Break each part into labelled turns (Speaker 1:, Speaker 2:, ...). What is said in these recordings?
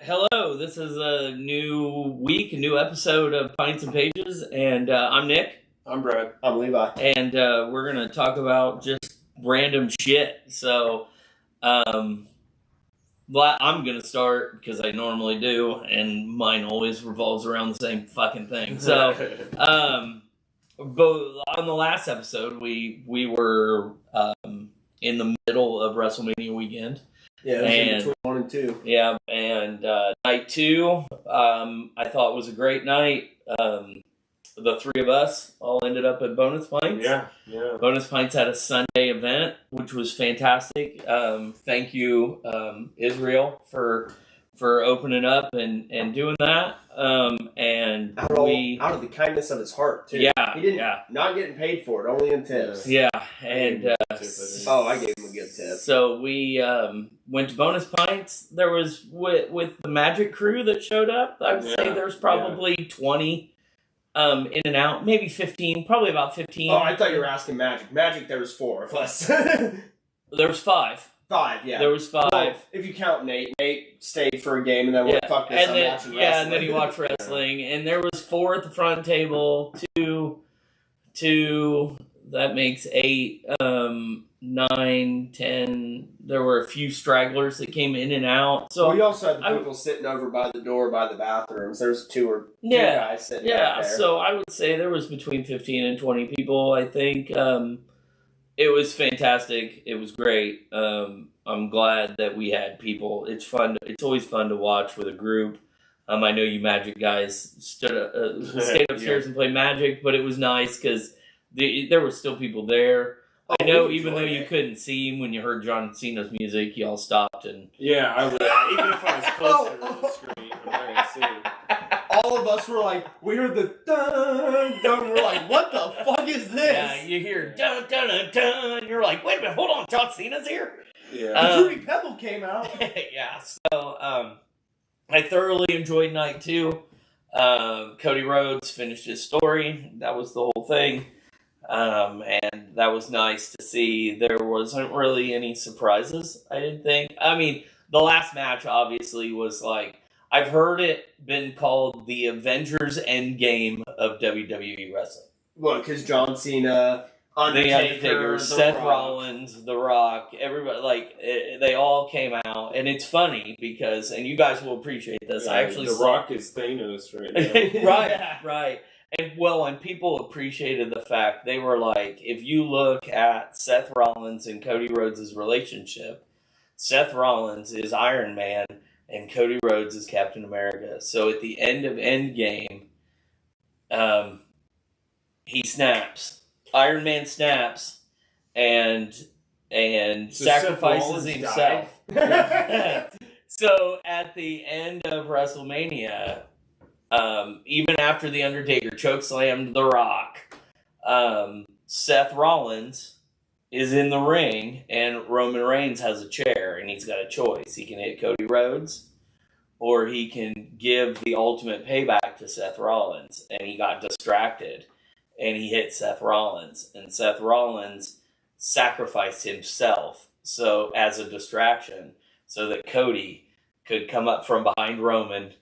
Speaker 1: Hello, this is a new week, a new episode of Pints and Pages, and I'm Nick.
Speaker 2: I'm Brad.
Speaker 3: I'm Levi.
Speaker 1: And we're going to talk about just random shit. So, I'm going to start because I normally do, and mine always revolves around the same fucking thing. So, but on the last episode, we were in the middle of Wrestlemania weekend.
Speaker 3: Yeah, it was in between 1 and 2.
Speaker 1: Yeah, and night 2, I thought was a great night. The three of us all ended up at Bonus Pints.
Speaker 2: Yeah.
Speaker 1: Bonus Pints had a Sunday event, which was fantastic. Thank you, Israel, for opening up and doing that. And
Speaker 3: out of the kindness of his heart, too.
Speaker 1: Yeah,
Speaker 3: he didn't. Not getting paid for it, only in tips.
Speaker 1: Yeah, and
Speaker 3: I gave him a good tip.
Speaker 1: So we went to Bonus Pints. There was with the Magic crew that showed up. I would say there's probably 20 in and out, maybe 15, probably about 15.
Speaker 3: Oh, I thought you were asking Magic. Magic, there was 4 of us.
Speaker 1: There was 5.
Speaker 3: 5, yeah.
Speaker 1: There was 5.
Speaker 3: Well, if you count Nate. Nate stayed for a game and then went, fuck this, I'm watching wrestling.
Speaker 1: Yeah, and then he watched wrestling. And there was 4 at the front table, 2, that makes 8, 9, 10. There were a few stragglers that came in and out. So
Speaker 3: we also had the people sitting over by the door by the bathrooms. There's two guys sitting back there.
Speaker 1: So I would say there was between 15 and 20 people, I think. It was fantastic. It was great. I'm glad that we had people. It's fun. It's always fun to watch with a group. I know you Magic guys stayed upstairs and played Magic, but it was nice because there were still people there. I know, even though you couldn't see him when you heard John Cena's music, you all stopped and.
Speaker 2: Yeah, I would. Even if I was closer to the screen, I'm not gonna see him.
Speaker 3: All of us were like, we heard the dun dun. We're like, what the fuck is this?
Speaker 1: Yeah, you hear dun dun dun dun. You're like, wait a minute, hold on, John Cena's here.
Speaker 2: Yeah,
Speaker 3: the Fruity Pebble came out.
Speaker 1: Yeah, so I thoroughly enjoyed night 2. Cody Rhodes finished his story. That was the whole thing. And that was nice to see. There wasn't really any surprises, I didn't think. I mean, the last match obviously was like, I've heard it been called the Avengers Endgame of WWE wrestling.
Speaker 3: What, because John Cena, Undertaker,
Speaker 1: Seth Rollins, The Rock, everybody, they all came out. And it's funny because, and you guys will appreciate this,
Speaker 2: yeah,
Speaker 1: I actually
Speaker 2: The Rock is Thanos right now.
Speaker 1: Right. And people appreciated the fact, they were like, if you look at Seth Rollins and Cody Rhodes' relationship, Seth Rollins is Iron Man and Cody Rhodes is Captain America. So at the end of Endgame, he snaps. Iron Man snaps and sacrifices himself. So at the end of WrestleMania, even after The Undertaker chokeslammed The Rock, Seth Rollins is in the ring and Roman Reigns has a chair and he's got a choice. He can hit Cody Rhodes or he can give the ultimate payback to Seth Rollins. And he got distracted and he hit Seth Rollins. And Seth Rollins sacrificed himself so as a distraction so that Cody could come up from behind Roman,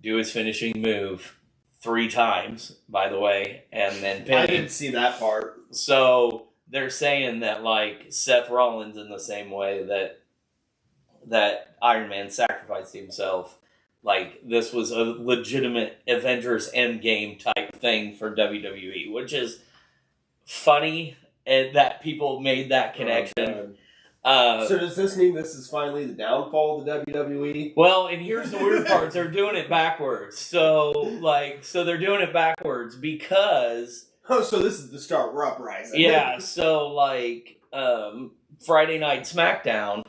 Speaker 1: do his finishing move 3 times, by the way, and then pin him.
Speaker 3: I didn't see that part.
Speaker 1: So they're saying that, like, Seth Rollins, in the same way that Iron Man sacrificed himself, like, this was a legitimate Avengers Endgame type thing for WWE, which is funny that people made that connection.
Speaker 3: So does this mean this is finally the downfall of the WWE?
Speaker 1: Well, and here's the weird part. They're doing it backwards. So they're doing it backwards because...
Speaker 3: Oh, so this is the start. We're uprising.
Speaker 1: Yeah, so, Friday Night SmackDown,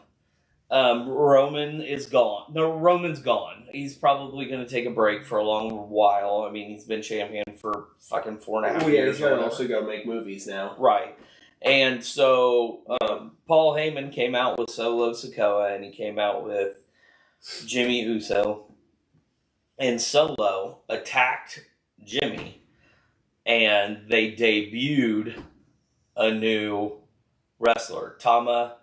Speaker 1: Roman is gone. No, Roman's gone. He's probably going to take a break for a long while. I mean, he's been champion for fucking 4.5 years.
Speaker 3: Yeah, he's going to also go make movies now.
Speaker 1: Right. And so Paul Heyman came out with Solo Sikoa, and he came out with Jimmy Uso. And Solo attacked Jimmy, and they debuted a new wrestler, Tama,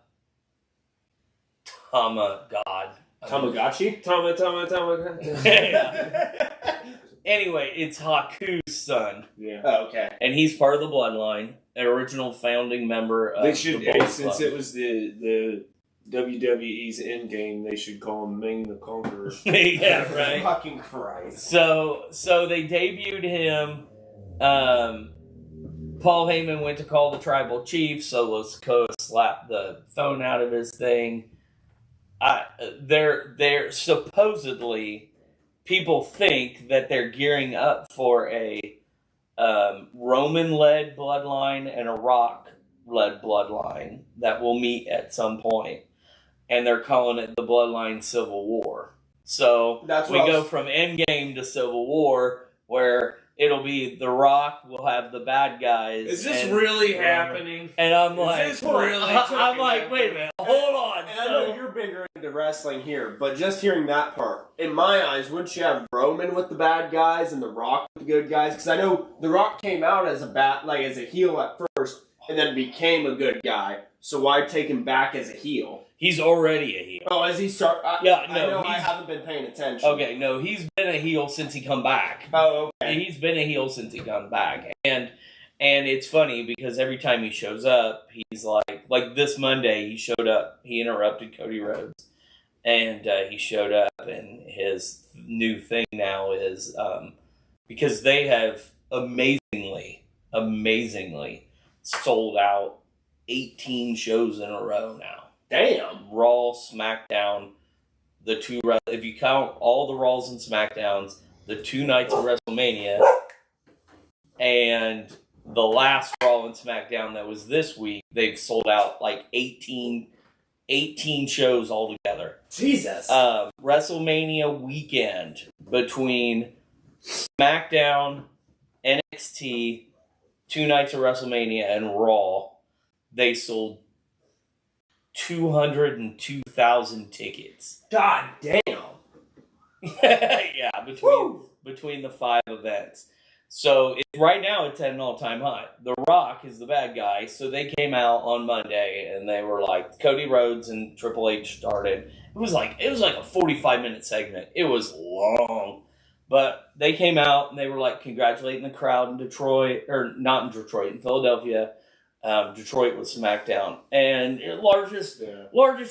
Speaker 1: God,
Speaker 3: Tamagotchi?
Speaker 2: Tamagotchi.
Speaker 1: Yeah. Anyway, it's Haku's son.
Speaker 2: Yeah.
Speaker 3: Oh, okay.
Speaker 1: And he's part of the Bloodline, an original founding member of
Speaker 2: They should,
Speaker 1: the Bullet
Speaker 2: since
Speaker 1: Club.
Speaker 2: it was the WWE's Endgame, they should call him Ming the Conqueror.
Speaker 1: Yeah, right.
Speaker 3: Fucking Christ.
Speaker 1: So they debuted him. Paul Heyman went to call the tribal chief. Solo Sikoa slapped the phone out of his thing. They're supposedly, people think that they're gearing up for a Roman-led bloodline and a Rock-led bloodline that will meet at some point. And they're calling it the Bloodline Civil War. So we go from Endgame to Civil War, where it'll be The Rock will have the bad guys.
Speaker 2: Is this really happening?
Speaker 1: And I'm like,
Speaker 2: this really
Speaker 1: I'm like, wait a minute, hold on.
Speaker 3: And I know you're bigger into wrestling here, but just hearing that part, in my eyes, wouldn't you have Roman with the bad guys and The Rock with the good guys? Because I know The Rock came out as as a heel at first, and then became a good guy. So why take him back as a heel?
Speaker 1: He's already a heel.
Speaker 3: Oh, as he start? I haven't been paying attention.
Speaker 1: Okay, no, he's been a heel since he come back.
Speaker 3: Oh, okay.
Speaker 1: He's been a heel since he come back, and it's funny because every time he shows up, he's like this Monday he showed up. He interrupted Cody Rhodes, and he showed up, and his new thing now is because they have amazingly sold out 18 shows in a row now.
Speaker 3: Damn.
Speaker 1: Raw, SmackDown, the two. If you count all the Raws and SmackDowns, the 2 nights of WrestleMania, and the last Raw and SmackDown that was this week, they've sold out like 18 shows altogether.
Speaker 3: Jesus.
Speaker 1: WrestleMania weekend between SmackDown, NXT, 2 nights of WrestleMania, and Raw, they sold 202,000 tickets.
Speaker 3: God damn.
Speaker 1: Yeah, between the 5 events. So right now it's at an all-time high. The Rock is the bad guy, so they came out on Monday and they were like, Cody Rhodes and Triple H started. It was like a 45-minute segment. It was long. But they came out and they were like congratulating the crowd in Detroit, or not in Detroit, in Philadelphia. Detroit was SmackDown, and largest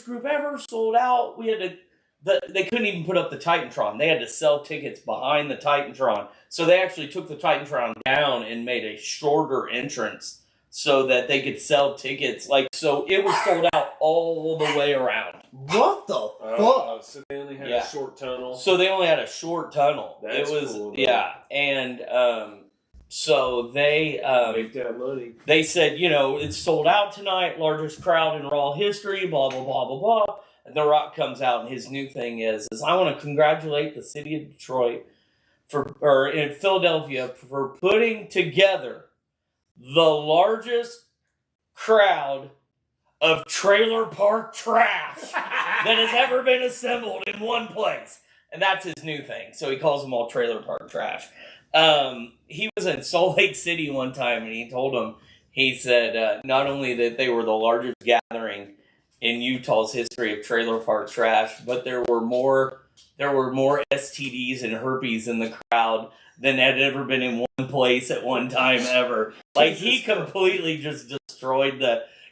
Speaker 1: group ever, sold out. We had they couldn't even put up the Titantron. They had to sell tickets behind the Titantron. So they actually took the Titantron down and made a shorter entrance so that they could sell tickets. So it was sold out all the way around.
Speaker 3: What the fuck?
Speaker 2: So they only had a short tunnel.
Speaker 1: So they only had a short tunnel.
Speaker 2: That's
Speaker 1: it was
Speaker 2: cool,
Speaker 1: and so they
Speaker 2: make that money.
Speaker 1: They said, it's sold out tonight, largest crowd in Raw history, blah blah blah blah blah. And The Rock comes out, and his new thing is I want to congratulate the city of Detroit in Philadelphia for putting together the largest crowd of trailer park trash that has ever been assembled in one place. And that's his new thing. So he calls them all trailer park trash. He was in Salt Lake City one time, and he told them, he said, not only that they were the largest gathering in Utah's history of trailer park trash, but there were more STDs and herpes in the crowd than had ever been in one place at one time ever. He completely just destroyed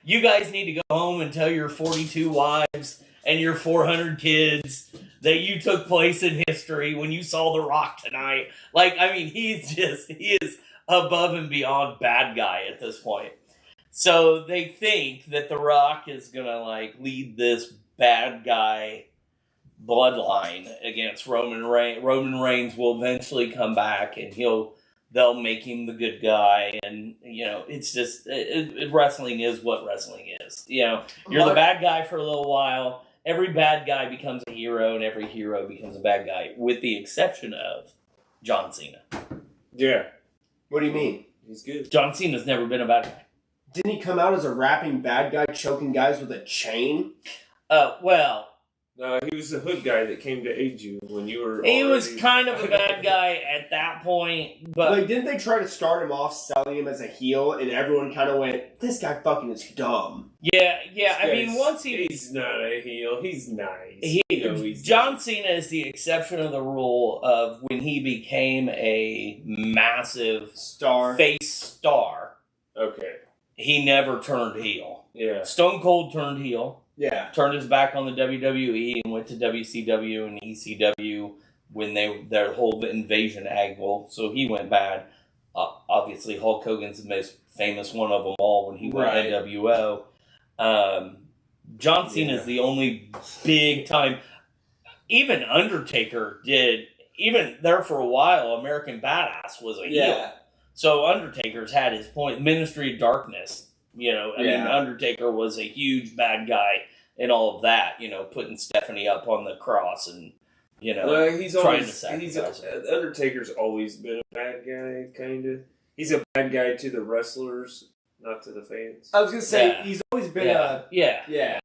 Speaker 1: you guys need to go home and tell your 42 wives and your 400 kids that you took place in history when you saw The Rock tonight. He is above and beyond bad guy at this point. So they think that The Rock is gonna lead this bad guy bloodline against Roman Reigns. Roman Reigns will eventually come back, and they'll make him the good guy. And it's just wrestling is what wrestling is. You're the bad guy for a little while. Every bad guy becomes a hero, and every hero becomes a bad guy, with the exception of John Cena.
Speaker 2: Yeah.
Speaker 3: What do you mean?
Speaker 2: He's good.
Speaker 1: John Cena's never been a bad guy.
Speaker 3: Didn't he come out as a rapping bad guy choking guys with a chain?
Speaker 1: Well,
Speaker 2: No, he was the hood guy that came to aid you when you were.
Speaker 1: He was kind of a bad guy at that point, but
Speaker 3: like, didn't they try to start him off selling him as a heel, and everyone kind of went, "This guy fucking is dumb."
Speaker 1: yeah. I mean, once
Speaker 2: he's not a heel. He's nice.
Speaker 1: John Cena is the exception of the rule of when he became a massive face star.
Speaker 2: Okay.
Speaker 1: He never turned heel.
Speaker 2: Yeah.
Speaker 1: Stone Cold turned heel.
Speaker 3: Yeah.
Speaker 1: Turned his back on the WWE and went to WCW and ECW when their whole invasion angle. So he went bad. Obviously, Hulk Hogan's the most famous one of them all when he went NWO. John Cena is the only big time. Even Undertaker did. Even there for a while, American Badass was a heel. So Undertaker's had his point. Ministry of Darkness. You know, I mean, Undertaker was a huge bad guy and all of that, you know, putting Stephanie up on the cross and, you know, trying to sacrifice her.
Speaker 2: Undertaker's always been a bad guy, kind of. He's a bad guy to the wrestlers, not to the fans.
Speaker 3: I was going to say, he's always been
Speaker 1: Yeah.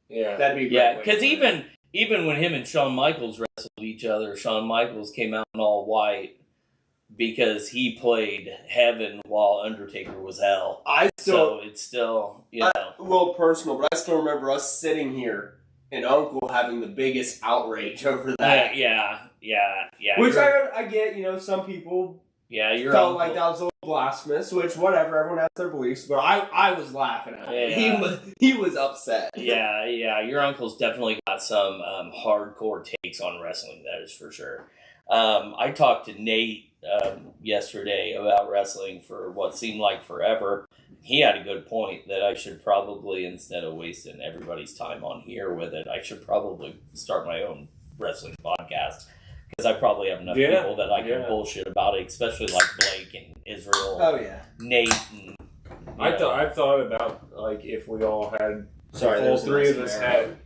Speaker 3: That'd be a
Speaker 1: great because even when him and Shawn Michaels wrestled each other, Shawn Michaels came out in all white because he played heaven while Undertaker was hell. So it's still, you know.
Speaker 3: A little personal, but I still remember us sitting here and Uncle having the biggest outrage over that.
Speaker 1: Yeah.
Speaker 3: Which I get, you know, some people felt like that was a little blasphemous, which, whatever, everyone has their beliefs, but I was laughing at it. He was upset.
Speaker 1: Yeah, your uncle's definitely got some hardcore takes on wrestling, that is for sure. I talked to Nate yesterday about wrestling for what seemed like forever. He had a good point that I should probably, instead of wasting everybody's time on here with it, I should probably start my own wrestling podcast because I probably have enough people that I can bullshit about it, especially like Blake and Israel.
Speaker 3: Oh yeah,
Speaker 1: Nate. And,
Speaker 2: I thought about like if we all had, all three of us had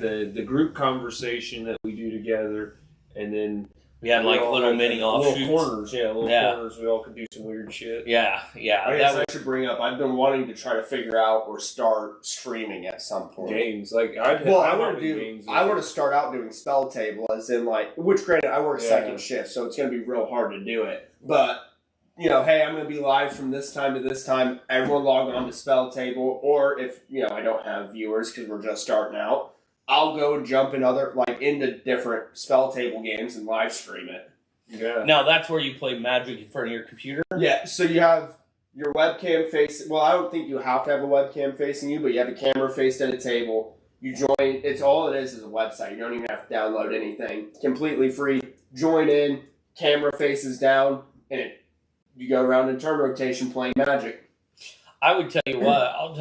Speaker 2: the group conversation that we do together, and then.
Speaker 1: We had like little mini offshoots.
Speaker 2: Little corners, corners. We all could do some weird shit.
Speaker 3: I guess I should bring up, I've been wanting to try to figure out or start streaming at some point.
Speaker 2: Games. Like,
Speaker 3: I want to start out doing spell table, as in like, which granted, I work second shift, so it's going to be real hard to do it. But, you know, hey, I'm going to be live from this time to this time. Everyone log on to spell table, or if, you know, I don't have viewers because we're just starting out, I'll go and jump in into different spell table games and live stream it.
Speaker 2: Yeah.
Speaker 1: Now that's where you play Magic in front of your computer?
Speaker 3: Yeah, so you have your webcam facing... Well, I don't think you have to have a webcam facing you, but you have a camera faced at a table. You join... It's all it is a website. You don't even have to download anything. It's completely free. Join in, camera faces down, and you go around in turn rotation playing Magic.
Speaker 1: I would tell you what, I'll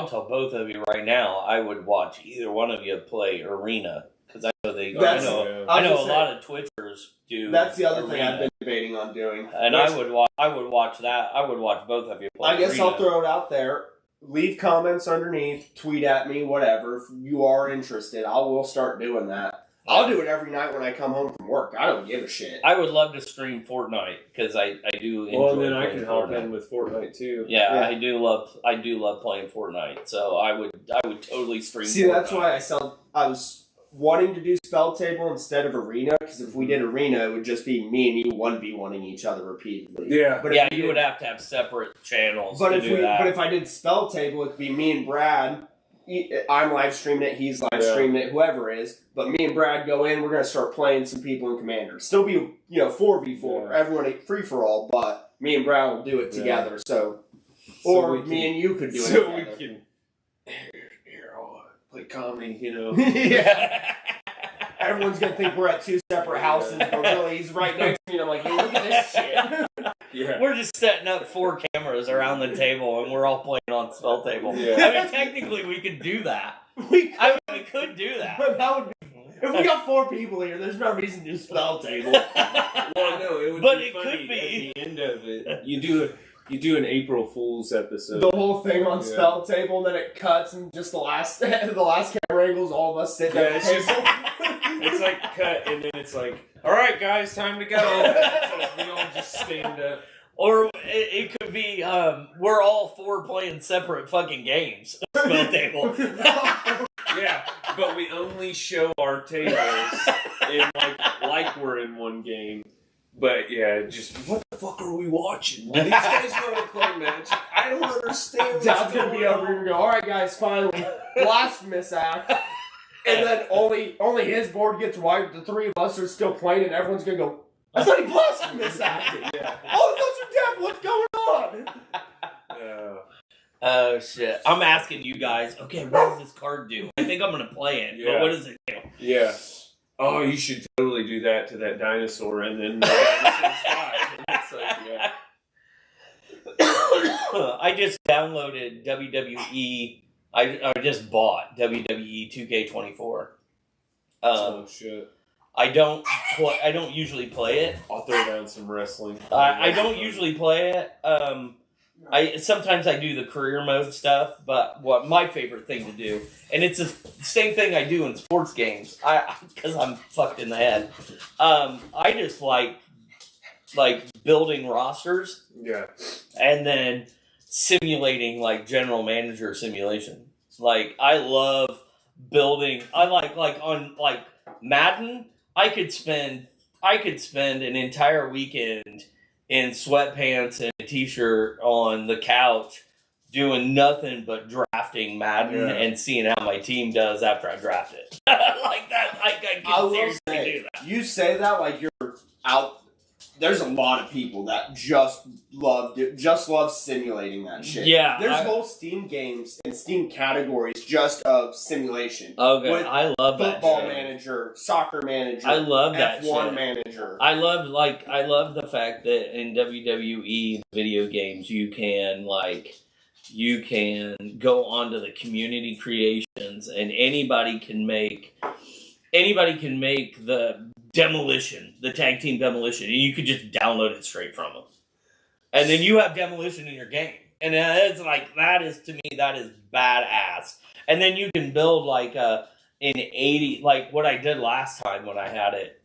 Speaker 1: tell both of you right now, I would watch either one of you play Arena. Because I know a lot of Twitchers do.
Speaker 3: That's the other
Speaker 1: Arena.
Speaker 3: thing I've been debating on doing.
Speaker 1: And I would watch that. I would watch both of you play
Speaker 3: I guess
Speaker 1: Arena.
Speaker 3: I'll throw it out there. Leave comments underneath, tweet at me, whatever. If you are interested, I will start doing that. I'll do it every night when I come home from work. I don't give a shit.
Speaker 1: I would love to stream Fortnite because I do enjoy.
Speaker 2: Well, then I can hop in with Fortnite too.
Speaker 1: Yeah, I do love playing Fortnite. So I would totally stream.
Speaker 3: See,
Speaker 1: Fortnite.
Speaker 3: that's why I was wanting to do spell table instead of Arena, because if we did Arena, it would just be me and you 1v1ing each other repeatedly.
Speaker 2: Yeah,
Speaker 1: but you would have to have separate channels.
Speaker 3: But if I did spell table, it'd be me and Brad. I'm live streaming it, he's live streaming it, whoever is. But me and Brad go in, we're going to start playing some people in Commander. Still be, 4v4, everyone free for all, but me and Brad will do it together. Or me and you could do it together.
Speaker 2: So we can, I'll play comedy,
Speaker 3: Yeah. Everyone's going to think we're at two separate houses, but really he's right next to me and I'm like, hey, look at this shit.
Speaker 1: Yeah. We're just setting up 4 cameras around the table and we're all playing on spell table.
Speaker 2: Yeah.
Speaker 1: I mean, technically we could do that. We could do that.
Speaker 3: But that would be, if we got 4 people here, there's no reason to do spell table.
Speaker 2: Well, no, it would be funny
Speaker 1: could be.
Speaker 2: at the end of it. You do an April Fool's episode.
Speaker 3: The whole thing on spell table, and then it cuts, and just the last camera angles, all of us sitting at the table.
Speaker 2: It's like cut, and then it's like, all right, guys, time to go. So we all just stand up.
Speaker 1: Or it could be, we're all 4 playing separate fucking games. Spell table.
Speaker 2: Yeah. but we only show our tables in like we're in one game. But yeah, just what the fuck are we watching? These guys want to play Magic. I don't understand.
Speaker 3: Dad's gonna be over here and go, all right, guys, finally, blasphemous act. And then only his board gets wiped. The three of us are still playing, and everyone's gonna go, I thought he blasphemous acted.
Speaker 2: Yeah.
Speaker 3: All of us are dead. What's going on?
Speaker 1: Oh shit! I'm asking you guys. Okay, what does this card do? I think I'm gonna play it, but what does it do?
Speaker 2: Yeah. Oh, you should totally do that to that dinosaur, and then the dinosaur's died. It's like, yeah.
Speaker 1: I just downloaded WWE. I just bought WWE 2K24.
Speaker 2: Oh shit!
Speaker 1: I don't usually play it.
Speaker 2: I'll throw down some wrestling.
Speaker 1: I don't usually play it. Sometimes I do the career mode stuff, but what my favorite thing to do, and it's the same thing I do in sports games, because I'm fucked in the head. I just like building rosters, and then simulating like general manager simulation. Like I love building. I like on Madden. I could spend an entire weekend in sweatpants and a t-shirt on the couch doing nothing but drafting Madden and seeing how my team does after I draft it. Like that, I can seriously do that.
Speaker 3: You say that like you're out. There's a lot of people that just love simulating that shit.
Speaker 1: Yeah.
Speaker 3: There's whole Steam games and Steam categories just of simulation.
Speaker 1: Okay, I love that
Speaker 3: Football
Speaker 1: shit.
Speaker 3: Manager, soccer manager,
Speaker 1: I love that
Speaker 3: F1
Speaker 1: shit.
Speaker 3: manager.
Speaker 1: I love the fact that in WWE video games you can go onto the community creations and anybody can make the demolition, the tag team demolition, and you could just download it straight from them. And then you have demolition in your game. And it's like, that is badass. And then you can build like an 80, like what I did last time when I had it.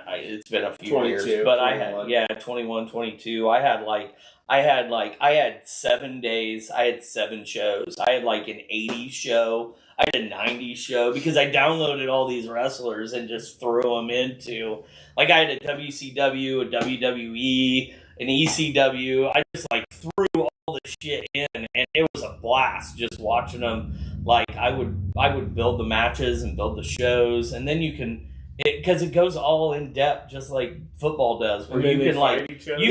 Speaker 1: It's been a few years, but 21. I had 21, 22. I had 7 days. I had 7 shows. I had like an 80 show. I had a 90s show because I downloaded all these wrestlers and just threw them into, like I had a WCW, a WWE, an ECW. I just like threw all the shit in, and it was a blast just watching them. Like I would build the matches and build the shows, and then you can, because it goes all in depth just like football does, where you can like
Speaker 2: each other?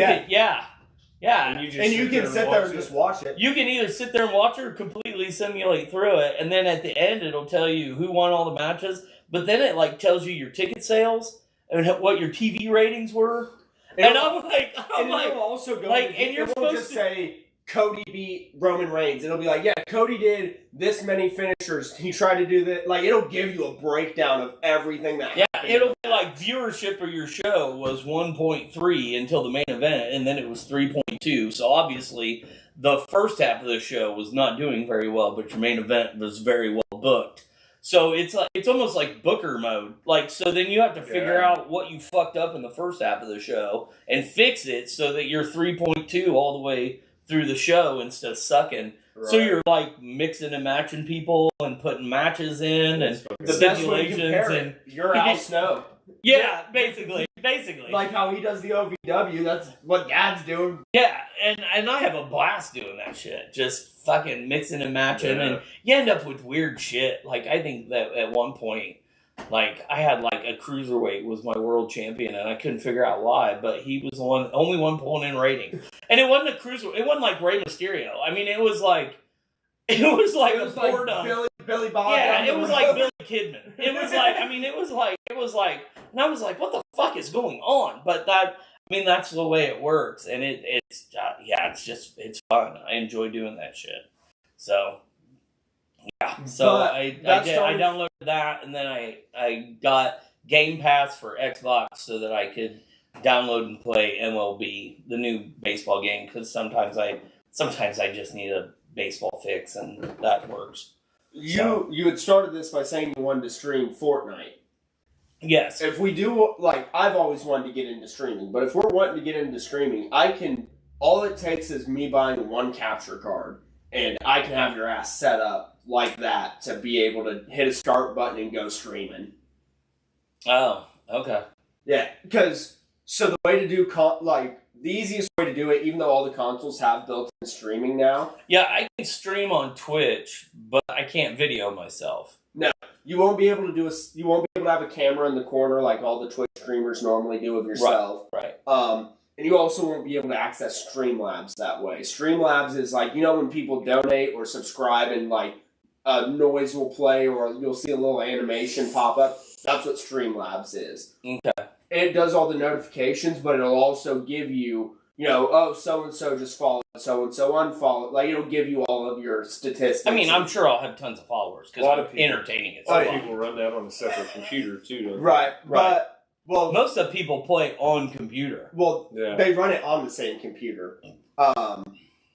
Speaker 1: Yeah,
Speaker 3: and you can sit there and just watch it.
Speaker 1: You can either sit there and watch it or completely simulate through it, and then at the end it'll tell you who won all the matches. But then it like tells you your ticket sales and what your TV ratings were. And I'm like,
Speaker 3: it'll also go
Speaker 1: like, and you're supposed
Speaker 3: just
Speaker 1: to
Speaker 3: say Cody beat Roman Reigns. It'll be like, yeah, Cody did this many finishers. He tried to do that. Like, it'll give you a breakdown of everything that happened.
Speaker 1: It'll be like viewership of your show was 1.3 until the main event, and then it was 3.2. So obviously, the first half of the show was not doing very well, but your main event was very well booked. So it's almost like Booker mode. Like, so then you have to figure out what you fucked up in the first half of the show and fix it so that you're 3.2 all the way through the show instead of sucking. Right. So you're like mixing and matching people and putting matches in and
Speaker 3: the stipulations and your Al Snow.
Speaker 1: Yeah, basically.
Speaker 3: Like how he does the OVW, that's what Dad's doing.
Speaker 1: Yeah, and I have a blast doing that shit. Just fucking mixing and matching, and you end up with weird shit. Like, I think that at one point, like, I had like a cruiserweight was my world champion, and I couldn't figure out why, but he was the only one pulling in rating. And it wasn't a cruiserweight. It wasn't like Rey Mysterio. I mean, it was like Billy Bob. Yeah, it was like Billy Kidman. It was like, I mean, it was like, and I was like, what the fuck is going on? But that's the way it works, and it's fun. I enjoy doing that shit. So, yeah. So I downloaded that, and then I got Game Pass for Xbox so that I could download and play MLB, the new baseball game, because sometimes I just need a baseball fix, and that works.
Speaker 3: You had started this by saying you wanted to stream Fortnite.
Speaker 1: Yes.
Speaker 3: If we do, like, I've always wanted to get into streaming, but if we're wanting to get into streaming, all it takes is me buying one capture card and I can have your ass set up like that to be able to hit a start button and go streaming.
Speaker 1: Oh, okay.
Speaker 3: Yeah, because so the way to do the easiest way to do it, even though all the consoles have built-in streaming now.
Speaker 1: Yeah, I can stream on Twitch, but I can't video myself.
Speaker 3: No, you won't be able to you won't be able to have a camera in the corner like all the Twitch streamers normally do of yourself.
Speaker 1: Right.
Speaker 3: And you also won't be able to access Streamlabs that way. Streamlabs is like, when people donate or subscribe and like a noise will play or you'll see a little animation pop up. That's what Streamlabs is.
Speaker 1: Okay.
Speaker 3: And it does all the notifications, but it'll also give you, so-and-so just followed, so-and-so unfollowed. Like, it'll give you all of your statistics.
Speaker 1: I mean, I'm sure I'll have tons of followers because I'm entertaining it.
Speaker 2: A lot of people run that on a separate computer, too, don't they?
Speaker 3: Right. But, well,
Speaker 1: most of the people play on computer.
Speaker 3: Well, they run it on the same computer.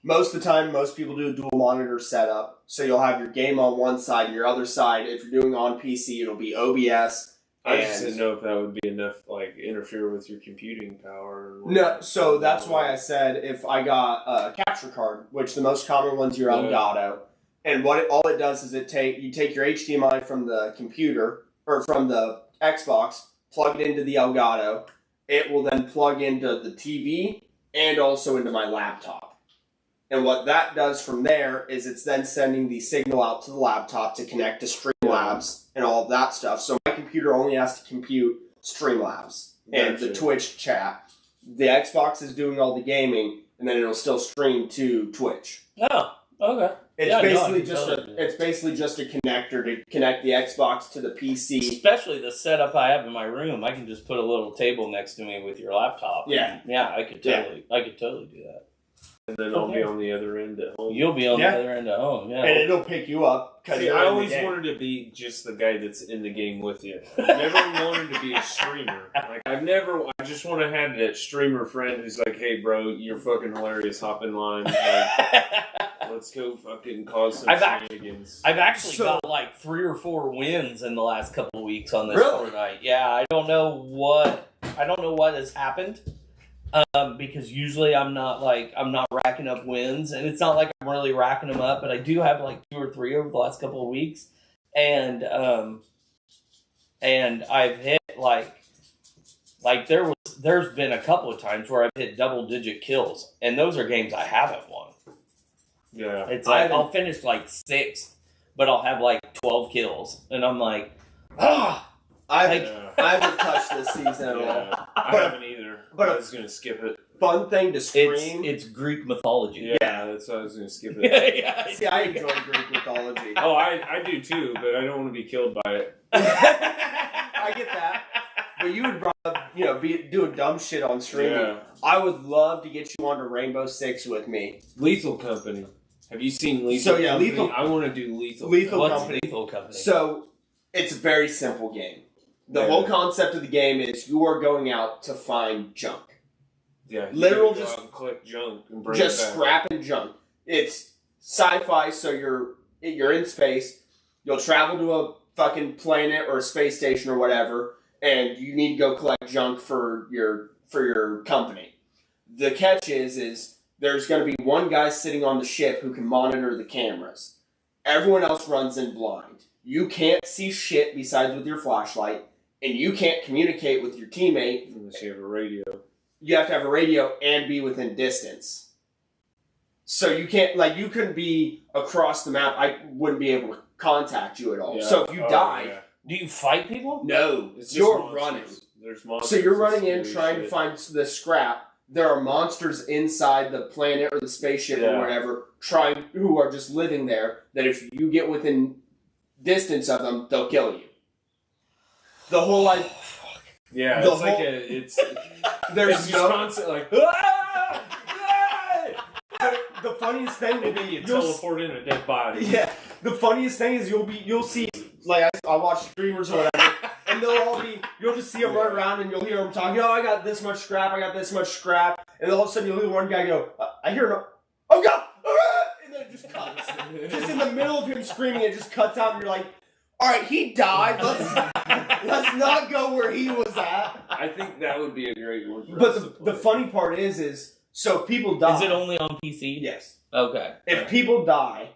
Speaker 3: Most of the time, most people do a dual monitor setup. So you'll have your game on one side and your other side. If you're doing on PC, it'll be OBS.
Speaker 2: I just didn't know if that would be enough, like, interfere with your computing power.
Speaker 3: No, so that's why I said if I got a capture card, which the most common one's your Elgato, and all it does is you take your HDMI from the computer, or from the Xbox, plug it into the Elgato, it will then plug into the TV and also into my laptop. And what that does from there is it's then sending the signal out to the laptop to connect to Streamlabs and all of that stuff. So my computer only has to compute Streamlabs and the Twitch chat. The Xbox is doing all the gaming, and then it'll still stream to Twitch.
Speaker 1: Oh, okay.
Speaker 3: It's basically just a connector to connect the Xbox to the PC.
Speaker 1: Especially the setup I have in my room, I can just put a little table next to me with your laptop.
Speaker 3: Yeah,
Speaker 1: I could totally do that.
Speaker 2: And then I'll be on the other end at home.
Speaker 1: You'll be on the other end at home,
Speaker 3: and it'll pick you up.
Speaker 2: See, I always wanted to be just the guy that's in the game with you. I never wanted to be a streamer. Like I just want to have that streamer friend who's like, "Hey, bro, you're fucking hilarious. Hop in line. Like, let's go fucking cause some shenanigans."
Speaker 1: I've actually got like 3 or 4 wins in the last couple of weeks on this Fortnite. Yeah, I don't know what has happened. Because usually I'm not racking up wins, and it's not like I'm really racking them up, but I do have like 2 or 3 over the last couple of weeks, and I've hit there's been a couple of times where I've hit double-digit kills, and those are games I haven't won.
Speaker 2: Yeah,
Speaker 1: it's like I'll finish like 6th, but I'll have like 12 kills, and I'm like, I
Speaker 3: haven't touched this season at all.
Speaker 2: I haven't either. But I was going to skip it.
Speaker 3: Fun thing to stream.
Speaker 1: It's Greek mythology.
Speaker 2: Yeah, that's why I was going to skip it.
Speaker 3: See, I enjoy Greek mythology.
Speaker 2: Oh, I do too, but I don't want to be killed by it.
Speaker 3: I get that. But you would rather, be doing dumb shit on streaming. Yeah. I would love to get you onto Rainbow Six with me.
Speaker 2: Lethal Company. Have you seen Lethal Company? I want to do Lethal
Speaker 3: Company.
Speaker 1: Lethal Company?
Speaker 3: So, it's a very simple game. The whole concept of the game is you are going out to find junk.
Speaker 2: Yeah,
Speaker 3: literal
Speaker 2: just collect junk and bring
Speaker 3: just
Speaker 2: it back.
Speaker 3: scrapping junk. It's sci-fi, so you're in space. You'll travel to a fucking planet or a space station or whatever, and you need to go collect junk for your company. The catch is there's going to be one guy sitting on the ship who can monitor the cameras. Everyone else runs in blind. You can't see shit besides with your flashlight. And you can't communicate with your teammate
Speaker 2: unless you have a radio.
Speaker 3: You have to have a radio and be within distance. So you can't, you couldn't be across the map. I wouldn't be able to contact you at all. Yeah. So if you die...
Speaker 1: Do you fight people?
Speaker 3: No. You're running.
Speaker 2: There's monsters.
Speaker 3: So you're running in trying to find the scrap. There are monsters inside the planet or the spaceship or whatever who are just living there, that if you get within distance of them, they'll kill you. The whole
Speaker 2: there's just constant
Speaker 3: the funniest thing will be
Speaker 2: you teleport in a dead body.
Speaker 3: Yeah, the funniest thing is you'll see I watch streamers or whatever, and you'll just see them run around and you'll hear them talking. Oh, I got this much scrap. And then all of a sudden you'll hear one guy go, I hear him. Oh God! And then it just cuts. Just in the middle of him screaming, it just cuts out, and you're like, all right, he died. Let's not go where he was at.
Speaker 2: I think that would be a great one for us
Speaker 3: But
Speaker 2: to play.
Speaker 3: the funny part is So people die.
Speaker 1: Is it only on PC?
Speaker 3: Yes.
Speaker 1: Okay.
Speaker 3: If people die,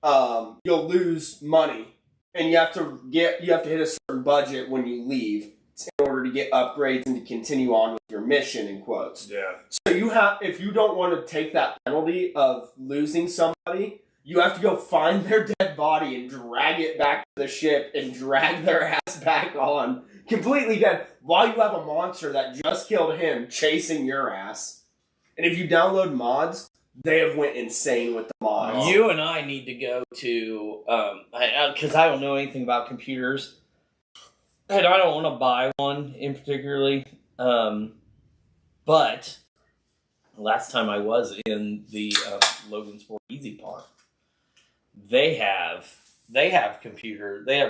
Speaker 3: you'll lose money, and you have to hit a certain budget when you leave in order to get upgrades and to continue on with your mission, in quotes.
Speaker 2: Yeah.
Speaker 3: So if you don't want to take that penalty of losing somebody, you have to go find their dead body and drag it back to the ship and drag their ass back on, completely dead, while you have a monster that just killed him chasing your ass. And if you download mods, they have went insane with the mods.
Speaker 1: You and I need to go to, because I don't know anything about computers, and I don't want to buy one in particularly, but last time I was in the Logan Sport Easy Park, they have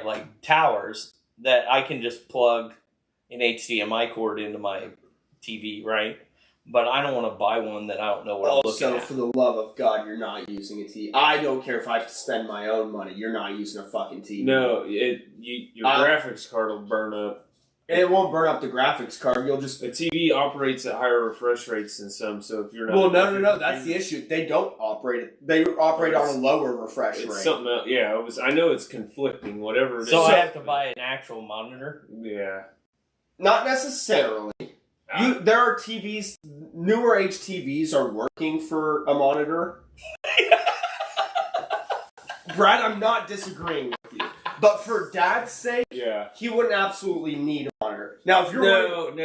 Speaker 1: like towers that I can just plug an HDMI cord into my TV, right? But I don't want to buy one that I don't know what I'm looking at.
Speaker 3: Also, for the love of God, you're not using a TV. I don't care if I have to spend my own money. You're not using a fucking TV.
Speaker 2: No, your graphics card will burn up.
Speaker 3: And it won't burn up the graphics card. You'll just...
Speaker 2: The TV operates at higher refresh rates than some, so if you're not...
Speaker 3: Well, no. That's the issue. They don't operate it. They operate on a lower refresh rate.
Speaker 2: It's something else. Yeah, I know it's conflicting, whatever it is.
Speaker 1: So I have to buy an actual monitor?
Speaker 2: Yeah.
Speaker 3: Not necessarily. There are TVs, newer HTVs are working for a monitor. Brad, I'm not disagreeing with you. But for Dad's sake, he wouldn't absolutely need a monitor. Now, if you're...
Speaker 2: No,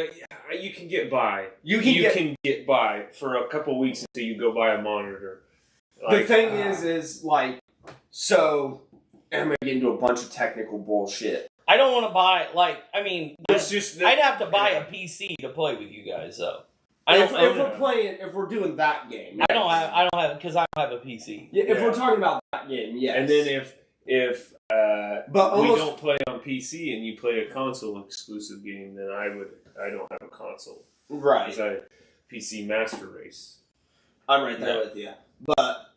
Speaker 2: you can get by. You can get by for a couple weeks until you go buy a monitor.
Speaker 3: The thing is like, so, I'm going to get into a bunch of technical bullshit.
Speaker 1: I don't want to buy,
Speaker 2: it's just
Speaker 1: I'd have to buy a PC to play with you guys, though.
Speaker 3: If we're doing that game, yes.
Speaker 1: I don't have because I don't have a PC.
Speaker 3: Yeah, if we're talking about that game, yes.
Speaker 2: And then if we don't play on PC and you play a console exclusive game, then I don't have a console.
Speaker 3: Right.
Speaker 2: Because I PC Master Race.
Speaker 3: I'm right there with you. But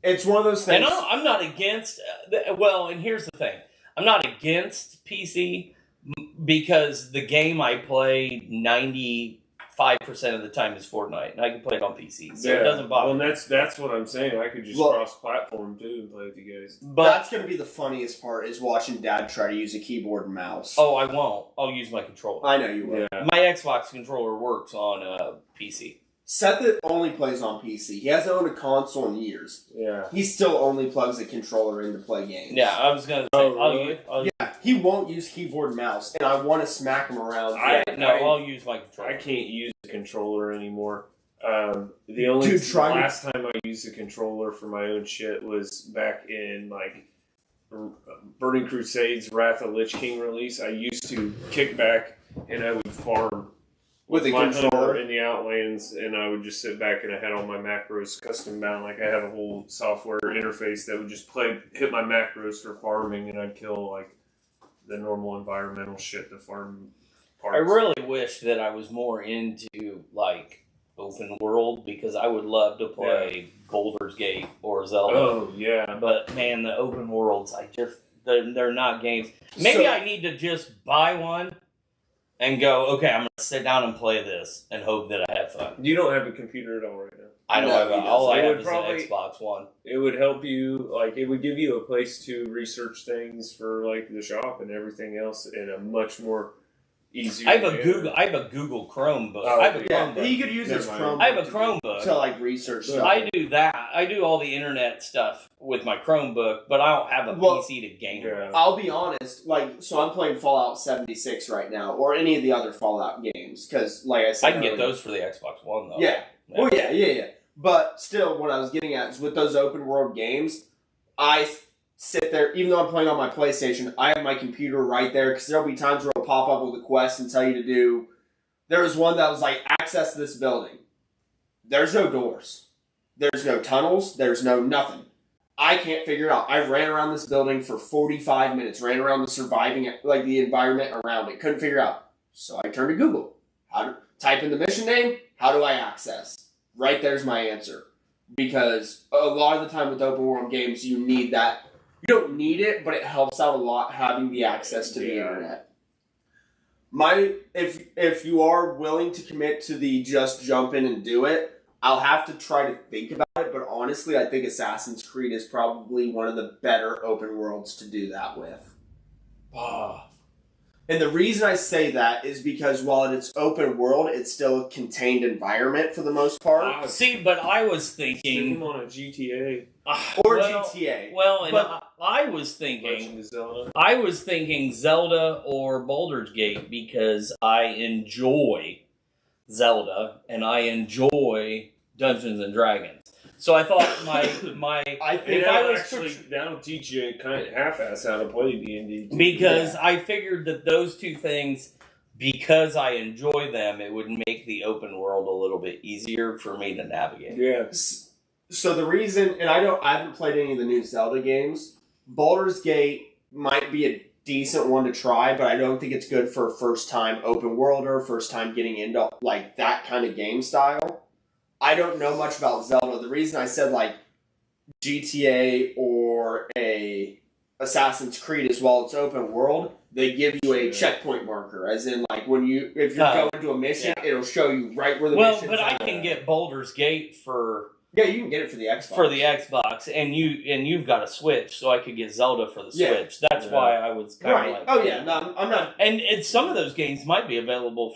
Speaker 3: it's one of those things.
Speaker 1: And I'm not against. And here's the thing: I'm not against PC because the game I play 95% of the time is Fortnite, and I can play it on PC, so it doesn't bother.
Speaker 2: Well, that's what I'm saying. I could just cross-platform too and play with you guys.
Speaker 3: But that's going to be the funniest part is watching Dad try to use a keyboard and mouse.
Speaker 1: Oh, I won't. I'll use my controller.
Speaker 3: I know you will.
Speaker 1: Yeah. My Xbox controller works on PC.
Speaker 3: Seth only plays on PC. He hasn't owned a console in years.
Speaker 2: Yeah.
Speaker 3: He still only plugs a controller in to play games.
Speaker 1: Yeah, I was going to say.
Speaker 2: Really?
Speaker 3: Yeah, he won't use keyboard and mouse, and I want to smack him around.
Speaker 1: I'll use my controller.
Speaker 2: I can't use a controller anymore. Last time I used a controller for my own shit was back in Burning Crusades Wrath of Lich King release. I used to kick back and I would farm
Speaker 3: with a
Speaker 2: my
Speaker 3: controller
Speaker 2: hunter in the Outlands, and I would just sit back and I had all my macros custom bound. Like I had a whole software interface that would just hit my macros for farming, and I'd kill the normal environmental shit to farm parts.
Speaker 1: I really wish that I was more into open world because I would love to play Baldur's Gate or Zelda.
Speaker 2: Oh yeah,
Speaker 1: but man, the open worlds, they're not games. Maybe I need to just buy one and go, okay, I'm going to sit down and play this and hope that I have fun.
Speaker 2: You don't have a computer at all right now.
Speaker 1: I don't have all I have is an Xbox One.
Speaker 2: It would help you, it would give you a place to research things for, the shop and everything else in a much more easier
Speaker 1: I have a Google Chromebook. I have a Chromebook.
Speaker 3: He could use his Chromebook.
Speaker 1: I have a Chromebook.
Speaker 3: To, research stuff.
Speaker 1: I do that. I do all the internet stuff with my Chromebook, but I don't have a PC to game with.
Speaker 3: I'll be honest, so I'm playing Fallout 76 right now, or any of the other Fallout games, because, like I said...
Speaker 1: I can get those for the Xbox One, though.
Speaker 3: Yeah. Well, yeah. But still, what I was getting at is with those open world games, I sit there, even though I'm playing on my PlayStation, I have my computer right there, because there'll be times where it'll pop up with a quest and tell you to do... There was one that was access this building. There's no doors. There's no tunnels. There's no nothing. I can't figure it out. I ran around this building for 45 minutes, ran around the environment around it. Couldn't figure it out. So I turned to Google. Type in the mission name. How do I access? Right there's my answer. Because a lot of the time with open world games, you need that. You don't need it, but it helps out a lot having the access to the internet. If you are willing to commit to the just jump in and do it, I'll have to try to think about it, but honestly, I think Assassin's Creed is probably one of the better open worlds to do that with. And the reason I say that is because while it's open world, it's still a contained environment for the most part.
Speaker 1: See, but I was
Speaker 2: Stick
Speaker 1: thinking...
Speaker 2: him on a GTA.
Speaker 3: Or GTA.
Speaker 1: Well, and
Speaker 3: But-
Speaker 1: I was thinking...
Speaker 2: Legend of Zelda.
Speaker 1: I was thinking Zelda or Baldur's Gate because I enjoy Zelda and I enjoy Dungeons and Dragons. So I thought
Speaker 3: I think
Speaker 2: that'll teach you kind of half-ass how to play D&D.
Speaker 1: Because I figured that those two things, because I enjoy them, it would make the open world a little bit easier for me to navigate.
Speaker 2: Yeah.
Speaker 3: So the reason, and I haven't played any of the new Zelda games. Baldur's Gate might be a decent one to try, but I don't think it's good for a first-time open worlder, first time getting into like that kind of game style. I don't know much about Zelda. The reason I said like GTA or a Assassin's Creed is while it's open world, they give you a checkpoint marker, as in like if you're going to a mission, it'll show you right where the mission is.
Speaker 1: Well, but I can get Baldur's Gate for...
Speaker 3: Yeah, you can get it for the Xbox.
Speaker 1: For the Xbox, and you've got a Switch, so I could get Zelda for the Switch. That's why I was kind of like...
Speaker 3: Oh yeah, no, I'm not...
Speaker 1: And some of those games might be available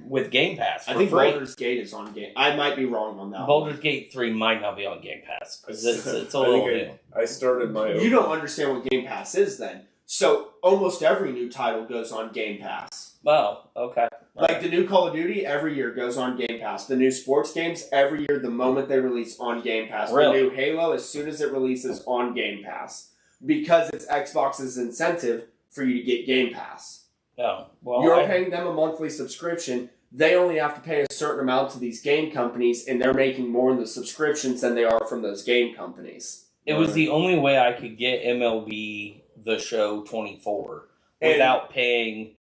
Speaker 1: with Game Pass.
Speaker 3: I think
Speaker 1: free.
Speaker 3: Baldur's Gate is on Game. I might be wrong on that.
Speaker 1: Baldur's Gate 3 might not be on Game Pass because it's a little new.
Speaker 2: I started my own.
Speaker 3: You don't understand what Game Pass is then. So almost every new title goes on Game Pass.
Speaker 1: Oh, okay.
Speaker 3: Like the new Call of Duty, every year goes on Game Pass. The new sports games, every year, the moment they release, on Game Pass.
Speaker 1: Really?
Speaker 3: The new Halo, as soon as it releases, on Game Pass. Because it's Xbox's incentive for you to get Game Pass.
Speaker 1: Oh, well,
Speaker 3: You're paying them a monthly subscription. They only have to pay a certain amount to these game companies, and they're making more in the subscriptions than they are from those game companies.
Speaker 1: It was the only way I could get MLB The Show 24 without paying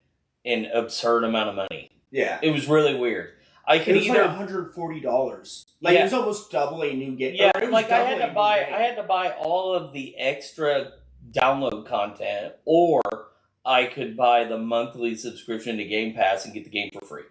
Speaker 1: an absurd amount of money.
Speaker 3: Yeah.
Speaker 1: It was really weird. I could
Speaker 3: it was
Speaker 1: either
Speaker 3: like $140. Like it was almost double a new game.
Speaker 1: Yeah, like I had to buy all of the extra download content, or I could buy the monthly subscription to Game Pass and get the game for free.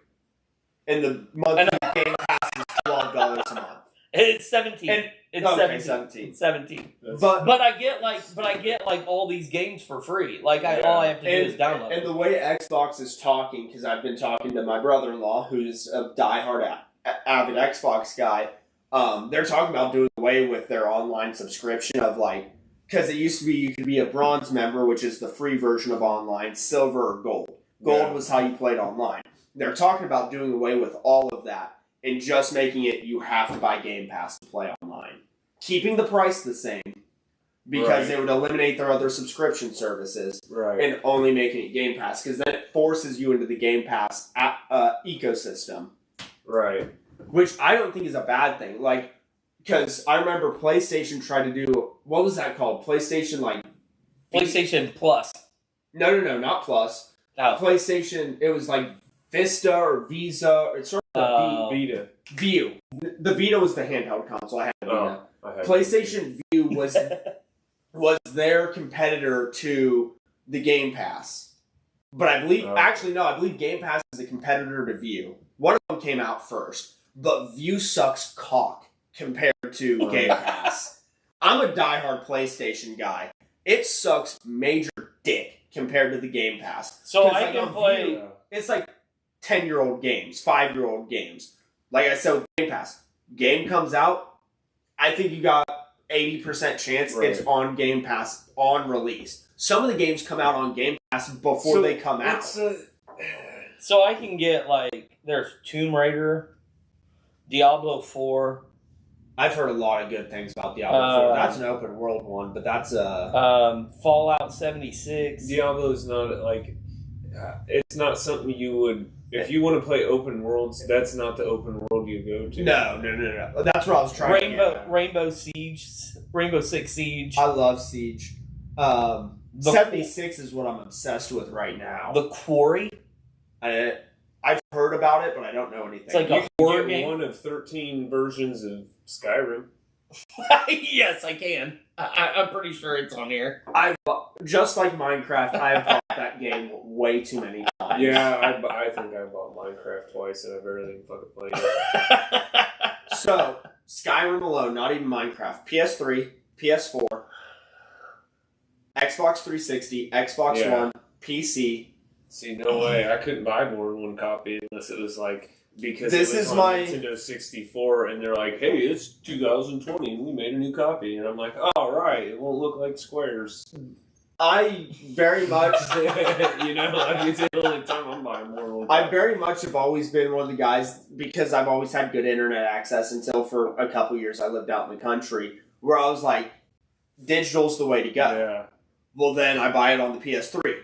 Speaker 3: And the monthly Game Pass is $12 a month.
Speaker 1: It's 17. It's 17. 17. But I get like all these games for free. Like all I have to do is download.
Speaker 3: And the way Xbox is talking, because I've been talking to my brother-in-law, who's a diehard avid Xbox guy. They're talking about doing away with their online subscription of like, because it used to be you could be a bronze member, which is the free version of online, silver or gold. Gold was how you played online. They're talking about doing away with all of that and just making it you have to buy Game Pass to play online. Keeping the price the same because it would eliminate their other subscription services and only making it Game Pass, because then it forces you into the Game Pass ecosystem.
Speaker 2: Right.
Speaker 3: Which I don't think is a bad thing. Like, because I remember PlayStation tried to do, what was that called? PlayStation
Speaker 1: PlayStation Plus.
Speaker 3: No, not Plus.
Speaker 1: Oh.
Speaker 3: PlayStation, it was like Vista or Visa. It's sort of
Speaker 2: Vita.
Speaker 3: View. The Vita was the handheld console. I had a Vita. PlayStation View was their competitor to the Game Pass. But I believe, I believe Game Pass is a competitor to View. One of them came out first. But View sucks cock compared to Game Pass. I'm a diehard PlayStation guy. It sucks major dick compared to the Game Pass.
Speaker 1: So I can play...
Speaker 3: View, it's like 10-year-old games, 5-year-old games. Like I said with Game Pass. Game comes out, I think you got 80% chance it's on Game Pass on release. Some of the games come out on Game Pass before they come out.
Speaker 1: So I can get like, there's Tomb Raider, Diablo 4.
Speaker 3: I've heard a lot of good things about Diablo 4. That's an open world one, but that's
Speaker 1: Fallout 76.
Speaker 2: Diablo's not like, it's not something you would... If you want to play open worlds, that's not the open world you go to.
Speaker 3: No. That's what I was trying to get.
Speaker 1: Rainbow Six Siege.
Speaker 3: I love Siege. 76 is what I'm obsessed with right now.
Speaker 1: The Quarry.
Speaker 3: I've heard about it, but I don't know anything.
Speaker 1: It's like a horror game.
Speaker 2: One of 13 versions of Skyrim.
Speaker 1: Yes, I can. I'm pretty sure it's on here.
Speaker 3: Just like Minecraft, I've bought that game way too many times.
Speaker 2: Yeah, I think I bought Minecraft twice and I barely even fucking played it.
Speaker 3: So, Skyrim alone, not even Minecraft. PS3, PS4, Xbox 360, Xbox One, PC.
Speaker 2: See, no way. I couldn't buy more than one copy unless it was like, because
Speaker 3: This
Speaker 2: it was
Speaker 3: is
Speaker 2: on
Speaker 3: my-
Speaker 2: Nintendo 64 and they're like, hey, it's 2020 and we made a new copy. And I'm like, oh, right, it won't look like squares.
Speaker 3: I very much...
Speaker 2: You know, like, it's the only time I'm buying more than one copy.
Speaker 3: I very much have always been one of the guys, because I've always had good internet access until for a couple years I lived out in the country, where I was like, digital's the way to go.
Speaker 2: Yeah.
Speaker 3: Well, then I buy it on the PS3.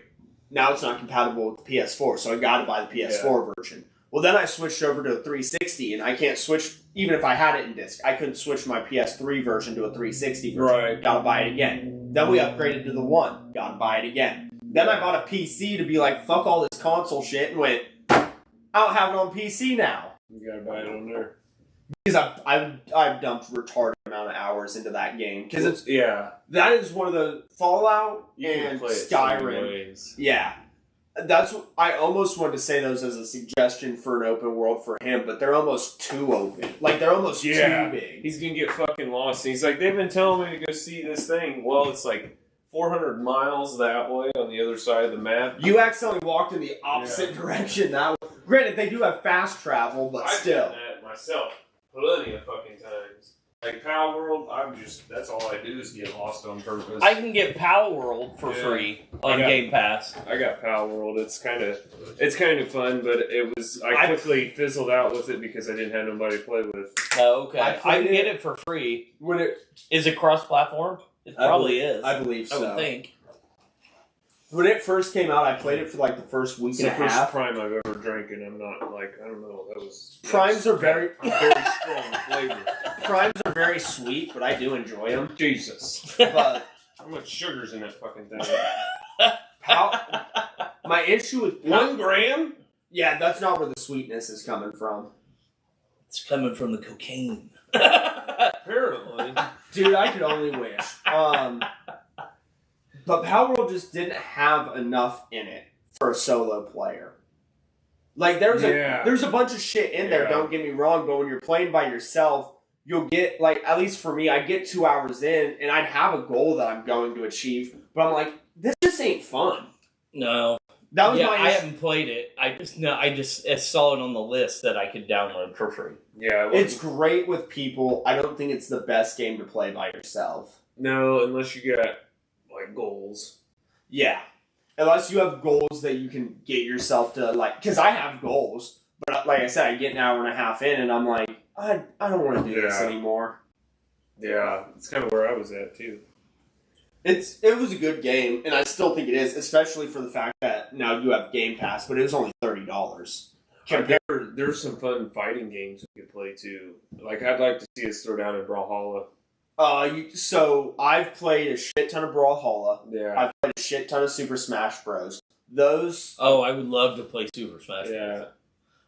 Speaker 3: Now it's not compatible with the PS4, so I gotta buy the PS4 version. Well, then I switched over to a 360, and I can't switch, even if I had it in disc, I couldn't switch my PS3 version to a 360 version.
Speaker 2: Right.
Speaker 3: Gotta buy it again. Then we upgraded to the One. Gotta buy it again. Then I bought a PC to be like, fuck all this console shit, and went, I don't have it on PC now.
Speaker 2: You gotta buy it on there.
Speaker 3: Because I've dumped retarded amount of hours into that game. Because it's
Speaker 2: Yeah.
Speaker 3: that is one of the Fallout
Speaker 2: You can
Speaker 3: and
Speaker 2: play it so many
Speaker 3: Skyrim.
Speaker 2: ways.
Speaker 3: Yeah. That's what I almost wanted to say those as a suggestion for an open world for him, but they're almost too open. Like they're almost too big.
Speaker 2: He's gonna get fucking lost. And he's like, they've been telling me to go see this thing. Well, it's like 400 miles that way on the other side of the map.
Speaker 3: You accidentally walked in the opposite direction. That way. Granted, they do have fast travel, but
Speaker 2: I've
Speaker 3: still.
Speaker 2: done that myself plenty of fucking times. Like Power World, that's all I do is get lost on purpose.
Speaker 1: I can get Power World for free on Game Pass.
Speaker 2: I got Power World. It's kind of fun, but I quickly fizzled out with it because I didn't have nobody to play with.
Speaker 1: Oh, okay.
Speaker 3: I
Speaker 1: I can get it for free. Is it cross-platform? It probably is.
Speaker 3: I believe so.
Speaker 1: I would think.
Speaker 3: When it first came out, I played it for like the first week
Speaker 2: It's
Speaker 3: and
Speaker 2: the
Speaker 3: a
Speaker 2: first
Speaker 3: half.
Speaker 2: Prime I've ever drank, and I'm not like, I don't know,
Speaker 3: Primes are very
Speaker 2: strong flavor.
Speaker 3: Primes are very sweet, but I do enjoy them.
Speaker 2: Jesus.
Speaker 3: But
Speaker 2: How much sugar's in that fucking thing?
Speaker 3: my issue with
Speaker 2: 1 gram?
Speaker 3: yeah, that's not where the sweetness is coming from.
Speaker 1: It's coming from the cocaine.
Speaker 2: Apparently.
Speaker 3: Dude, I could only wish. But Power World just didn't have enough in it for a solo player. Like there's a bunch of shit in there, don't get me wrong, but when you're playing by yourself, you'll get like, at least for me, I'd get 2 hours in and I'd have a goal that I'm going to achieve, but I'm like, this just ain't fun.
Speaker 1: No.
Speaker 3: That was
Speaker 1: I haven't played it. I just saw it on the list that I could download for free.
Speaker 2: Yeah.
Speaker 3: It's great with people. I don't think it's the best game to play by yourself.
Speaker 2: No, unless you got like goals.
Speaker 3: Yeah. Unless you have goals that you can get yourself to, like, because I have goals, but like I said, I get an hour and a half in and I'm like, I don't want to do this anymore.
Speaker 2: Yeah, it's kind of where I was at too.
Speaker 3: It was a good game, and I still think it is, especially for the fact that now you have Game Pass, but it was only $30.
Speaker 2: There's some fun fighting games we could play too. Like, I'd like to see us throw down in Brawlhalla.
Speaker 3: So I've played a shit ton of Brawlhalla.
Speaker 2: Yeah.
Speaker 3: I've played a shit ton of Super Smash Bros. Those...
Speaker 1: Oh, I would love to play Super Smash Bros.
Speaker 2: Yeah.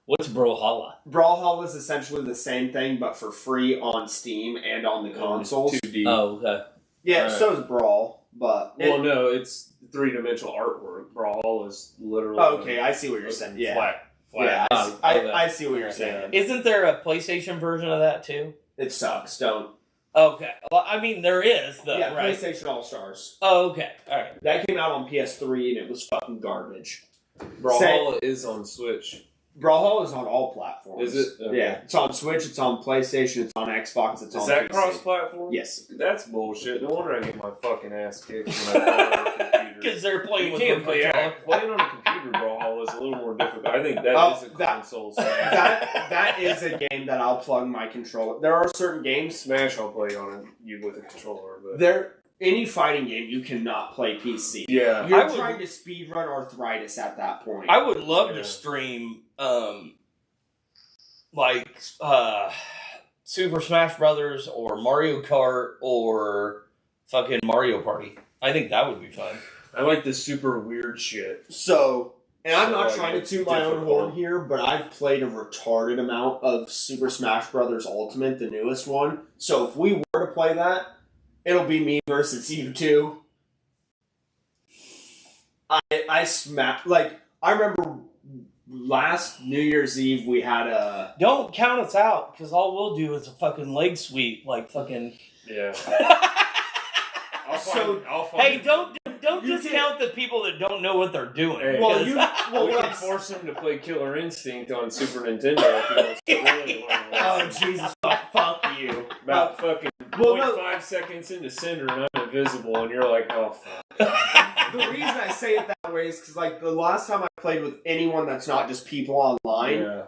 Speaker 1: What's Brawlhalla?
Speaker 3: Brawlhalla is essentially the same thing, but for free on Steam and on the consoles.
Speaker 2: 2D.
Speaker 1: Oh, okay.
Speaker 3: Yeah, so is Brawl, but...
Speaker 2: Well, no, it's 3-dimensional artwork. Brawlhalla is literally...
Speaker 3: Oh, okay, I see what you're saying. Yeah.
Speaker 2: Flat.
Speaker 3: Yeah,
Speaker 1: okay.
Speaker 3: I see what you're saying.
Speaker 1: Isn't there a PlayStation version of that, too?
Speaker 3: It sucks, don't...
Speaker 1: Okay. Well, I mean, there is, though,
Speaker 3: Yeah,
Speaker 1: right?
Speaker 3: PlayStation All-Stars.
Speaker 1: Oh, okay. All right.
Speaker 3: That came out on PS3, and it was fucking garbage.
Speaker 2: Brawlhalla is on Switch.
Speaker 3: Brawlhalla is on all platforms.
Speaker 2: Is it? Okay.
Speaker 3: Yeah, it's on Switch, it's on PlayStation, it's on Xbox, it's on
Speaker 2: Is that
Speaker 3: PC.
Speaker 2: cross-platform?
Speaker 3: Yes.
Speaker 2: That's bullshit. No wonder I get my fucking ass kicked when I play on a computer.
Speaker 1: Because they're playing
Speaker 2: You
Speaker 1: with
Speaker 2: can't
Speaker 1: the
Speaker 2: play
Speaker 1: controller.
Speaker 2: playing on a computer Brawlhalla is a little more difficult. I think that is a console Smash.
Speaker 3: That is a game that I'll plug my controller. There are certain games...
Speaker 2: Smash I'll play on you with a controller, but...
Speaker 3: Any fighting game, you cannot play PC.
Speaker 2: Yeah.
Speaker 3: You're trying to speedrun Arthritis at that point.
Speaker 1: I would love to stream, Super Smash Brothers or Mario Kart or fucking Mario Party. I think that would be fun.
Speaker 2: I like this super weird shit.
Speaker 3: So, and I'm not
Speaker 2: like,
Speaker 3: trying to
Speaker 2: it's
Speaker 3: toot my own
Speaker 2: difficult.
Speaker 3: horn here, but I've played a retarded amount of Super Smash Brothers Ultimate, the newest one. So if we were to play that, it'll be me versus you two. I smacked, like, I remember last New Year's Eve we had a...
Speaker 1: Don't count us out, because all we'll do is a fucking leg sweep, like fucking...
Speaker 2: Yeah.
Speaker 1: Hey, don't discount the people that don't know what they're doing.
Speaker 2: Hey, we can force him to play Killer Instinct on Super Nintendo if he wants to really learn.
Speaker 3: Oh, Jesus, fuck you.
Speaker 2: About fucking 0.5 seconds into Cinder and I'm invisible, and you're like, oh, fuck.
Speaker 3: The reason I say it that way is because, like, the last time I played with anyone that's not just people online,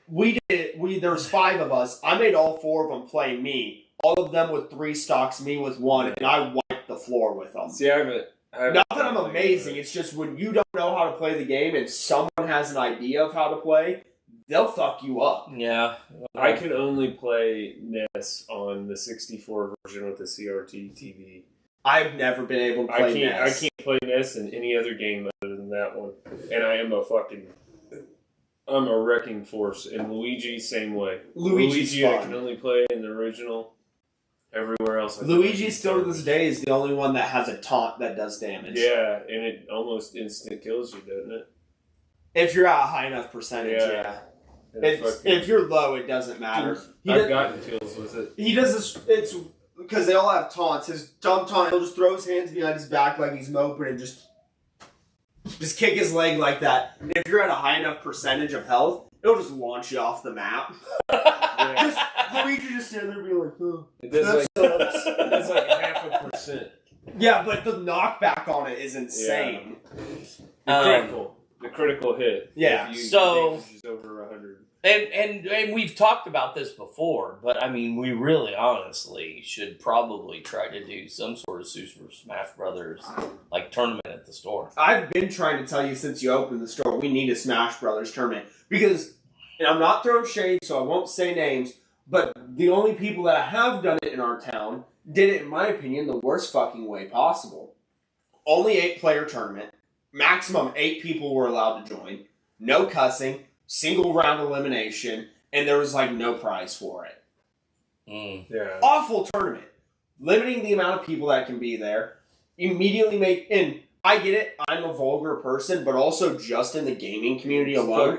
Speaker 3: there was 5 of us. I made all 4 of them play me. All of them with 3 stocks, me with 1, and I wiped the floor with them.
Speaker 2: See, I haven't
Speaker 3: not that I'm amazing, it's just when you don't know how to play the game and someone has an idea of how to play, they'll fuck you up.
Speaker 1: Yeah.
Speaker 2: I can only play NES on the 64 version with the CRT TV.
Speaker 3: I've never been able to play NES.
Speaker 2: I can't play NES in any other game other than that one. And I am I'm a wrecking force. And Luigi, same way.
Speaker 3: Luigi,
Speaker 2: I can only play in the original. Everywhere else.
Speaker 3: Luigi still to this day is the only one that has a taunt that does damage.
Speaker 2: Yeah, and it almost instant kills you, doesn't it?
Speaker 3: If you're at a high enough percentage, yeah. If you're low, it doesn't matter.
Speaker 2: I've gotten kills with it.
Speaker 3: He does this, it's because they all have taunts. His dumb taunt, he'll just throw his hands behind his back like he's moping and just kick his leg like that. And if you're at a high enough percentage of health, it'll just launch you off the map. Luigi just stand there being like, oh,
Speaker 2: it does like 0.5%.
Speaker 3: Yeah, but the knockback on it is insane.
Speaker 2: Yeah. The critical hit.
Speaker 3: Yeah.
Speaker 2: Is over 100.
Speaker 1: And we've talked about this before, but I mean, we really honestly should probably try to do some sort of Super Smash Brothers like tournament at the store.
Speaker 3: I've been trying to tell you since you opened the store, we need a Smash Brothers tournament because, and I'm not throwing shade, so I won't say names, but the only people that have done it in our town did it, in my opinion, the worst fucking way possible. Only 8-player tournament. Maximum 8 people were allowed to join. No cussing. Single round elimination. And there was, like, no prize for it.
Speaker 2: Yeah.
Speaker 3: Awful tournament. Limiting the amount of people that can be there. Immediately make... And I get it. I'm a vulgar person, but also just in the gaming community alone.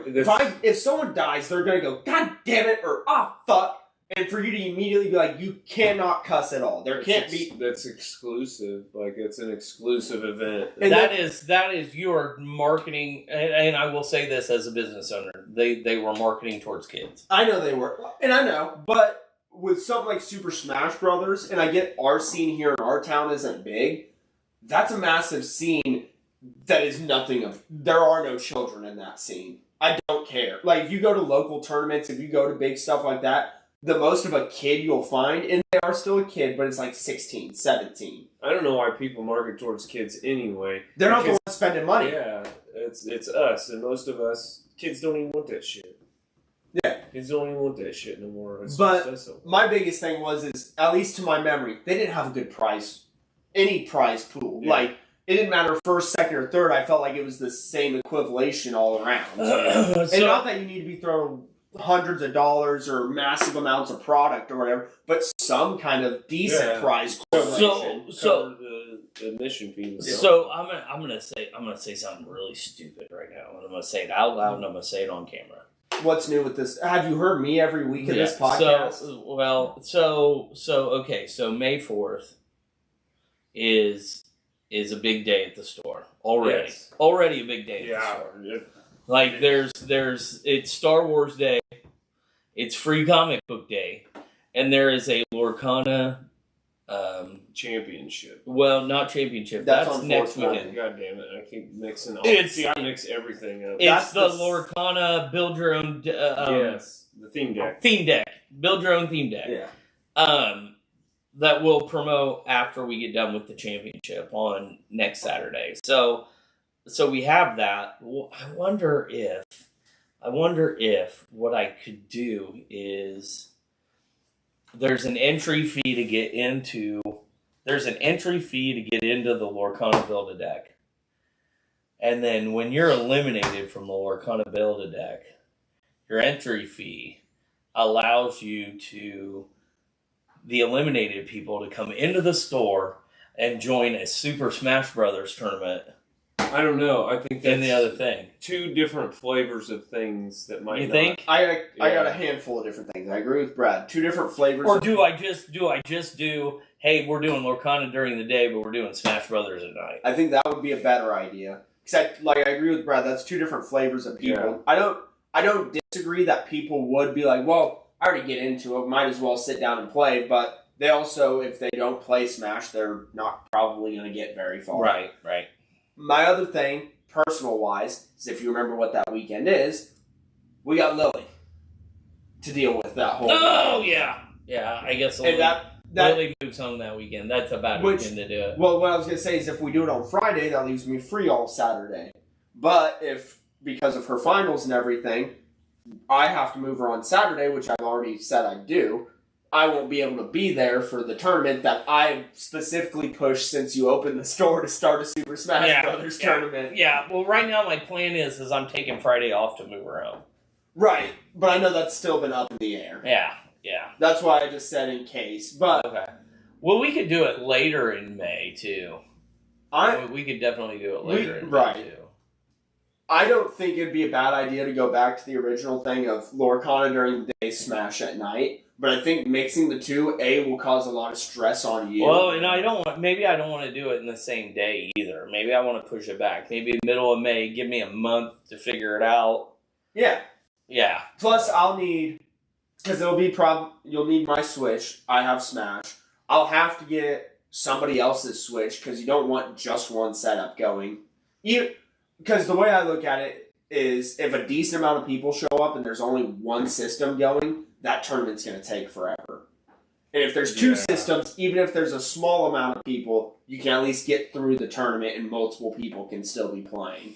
Speaker 3: If someone dies, they're going to go, God damn it, or fuck. And for you to immediately be like, you cannot cuss at all. There can't be...
Speaker 2: That's exclusive. Like, it's an exclusive event.
Speaker 1: And that is your marketing, and I will say this as a business owner, they were marketing towards kids.
Speaker 3: I know they were. And I know, but with something like Super Smash Brothers, and I get our scene here in our town isn't big, that's a massive scene that is nothing of... There are no children in that scene. I don't care. Like, if you go to local tournaments, if you go to big stuff like that, the most of a kid you'll find, and they are still a kid, but it's like 16, 17.
Speaker 2: I don't know why people market towards kids anyway.
Speaker 3: They're not the ones spending money.
Speaker 2: Yeah, it's us, and most of us, kids don't even want that shit.
Speaker 3: Yeah.
Speaker 2: Kids don't even want that shit no more.
Speaker 3: But my biggest thing is, at least to my memory, they didn't have a good any prize pool. Yeah. Like, it didn't matter first, second, or third. I felt like it was the same equivalation all around. And not that you need to be throwing hundreds of dollars or massive amounts of product or whatever, but some kind of decent prize correlation.
Speaker 2: So the admission fee.
Speaker 1: So I'm gonna say something really stupid right now, and I'm gonna say it out loud, and I'm gonna say it on camera.
Speaker 3: What's new with this? Have you heard me every week of this podcast?
Speaker 1: So May 4th is a big day at the store already. Yes. Already a big day at the store. Yeah. Like it's Star Wars Day, it's Free Comic Book Day, and there is a Lorcana
Speaker 2: championship.
Speaker 1: Well, not championship. That's next weekend.
Speaker 2: God damn it! I keep mixing all. I mix everything up.
Speaker 1: It's the Lorcana build your own.
Speaker 2: Yes, the theme deck.
Speaker 1: Build your own theme deck.
Speaker 3: Yeah.
Speaker 1: That we'll promote after we get done with the championship on next Saturday. So we have that. I wonder if what I could do is there's an entry fee to get into the Lorcana Build-A-Deck. And then when you're eliminated from the Lorcana Build-A-Deck, your entry fee allows you to the eliminated people to come into the store and join a Super Smash Brothers tournament.
Speaker 2: I don't know. I think that's
Speaker 1: the other thing.
Speaker 2: 2 different flavors of things that might.
Speaker 1: You think?
Speaker 3: I got a handful of different things. I agree with Brad. 2 different flavors.
Speaker 1: Or do I just do? Hey, we're doing Lorcana during the day, but we're doing Smash Brothers at night.
Speaker 3: I think that would be a better idea. Because I agree with Brad. That's 2 different flavors of people.
Speaker 2: Yeah.
Speaker 3: I don't disagree that people would be like, well, I already get into it. Might as well sit down and play. But they also, if they don't play Smash, they're not probably going to get very far.
Speaker 1: Right.
Speaker 3: My other thing, personal-wise, is if you remember what that weekend is, we got Lily to deal with that whole
Speaker 1: Oh, yeah. Yeah, I guess
Speaker 3: and that
Speaker 1: Lily moves home that weekend. That's a bad weekend to do it.
Speaker 3: Well, what I was going to say is if we do it on Friday, that leaves me free all Saturday. But if, because of her finals and everything, I have to move her on Saturday, which I've already said I do, I won't be able to be there for the tournament that I specifically pushed since you opened the store to start a Super Smash Brothers tournament.
Speaker 1: Yeah, well, right now my plan is I'm taking Friday off to move her home.
Speaker 3: Right, but I know that's still been up in the air.
Speaker 1: Yeah.
Speaker 3: That's why I just said in case. But
Speaker 1: Okay. Well, we could do it later in May, too. We could definitely do it later in May, too.
Speaker 3: I don't think it'd be a bad idea to go back to the original thing of Lorcana during the day, Smash at night. But I think mixing the 2, will cause a lot of stress on you.
Speaker 1: Well, and I don't want to do it in the same day either. Maybe I want to push it back. Maybe middle of May, give me a month to figure it out.
Speaker 3: Yeah. Plus, I'll need, because you'll need my Switch. I have Smash. I'll have to get somebody else's Switch because you don't want just one setup going. Because the way I look at it is if a decent amount of people show up and there's only one system going, that tournament's going to take forever. And if there's 2 systems, even if there's a small amount of people, you can at least get through the tournament and multiple people can still be playing.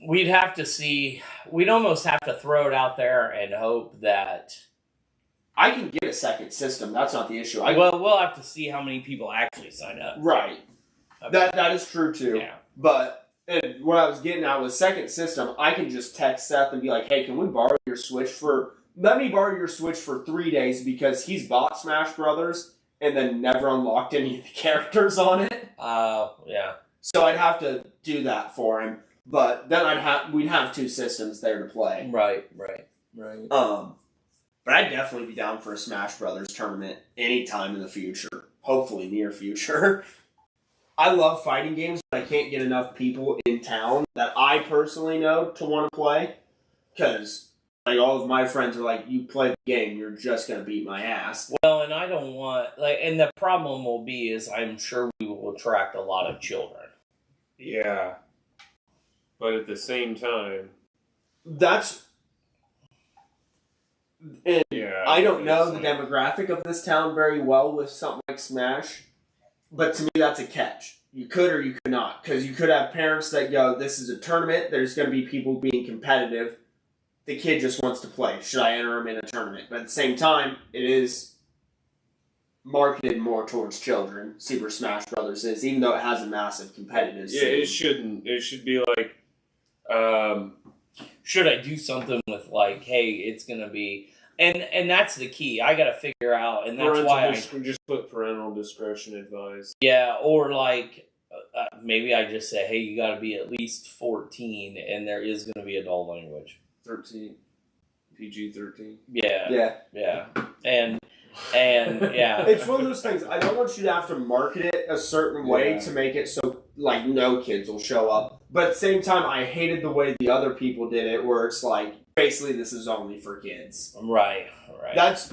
Speaker 1: We'd almost have to throw it out there and hope that...
Speaker 3: I can get a second system. That's not the issue.
Speaker 1: We'll have to see how many people actually sign up.
Speaker 3: Right. Okay. That is true, too.
Speaker 1: Yeah.
Speaker 3: But what I was getting at was second system, I can just text Seth and be like, hey, can we borrow your Switch let me borrow your Switch for 3 days because he's bought Smash Brothers and then never unlocked any of the characters on it.
Speaker 1: Yeah.
Speaker 3: So I'd have to do that for him. But then we'd have 2 systems there to play.
Speaker 1: Right.
Speaker 3: But I'd definitely be down for a Smash Brothers tournament anytime in the future. Hopefully near future. I love fighting games, but I can't get enough people in town that I personally know to want to play. Because all of my friends are like, you play the game, you're just going to beat my ass.
Speaker 1: Well, and I don't want... and the problem will be is I'm sure we will attract a lot of children.
Speaker 2: Yeah. But at the same time...
Speaker 3: I don't know the demographic of this town very well with something like Smash, but to me that's a catch. You could or you could not, because you could have parents that go, this is a tournament, there's going to be people being competitive, the kid just wants to play, should I enter him in a tournament? But at the same time, it is marketed more towards children, Super Smash Brothers is, even though it has a massive competitive scene.
Speaker 2: Yeah, it shouldn't. It should be like...
Speaker 1: should I do something with hey, it's going to be... And that's the key. I got to figure out, and that's why I
Speaker 2: just put parental discretion advised.
Speaker 1: Yeah, or maybe I just say, hey, you got to be at least 14, and there is going to be adult language.
Speaker 2: 13, PG-13.
Speaker 1: Yeah. And yeah,
Speaker 3: it's one of those things. I don't want you to have to market it a certain way to make it so no kids will show up. But at the same time, I hated the way the other people did it, where it's basically this is only for kids.
Speaker 1: Right.
Speaker 3: That's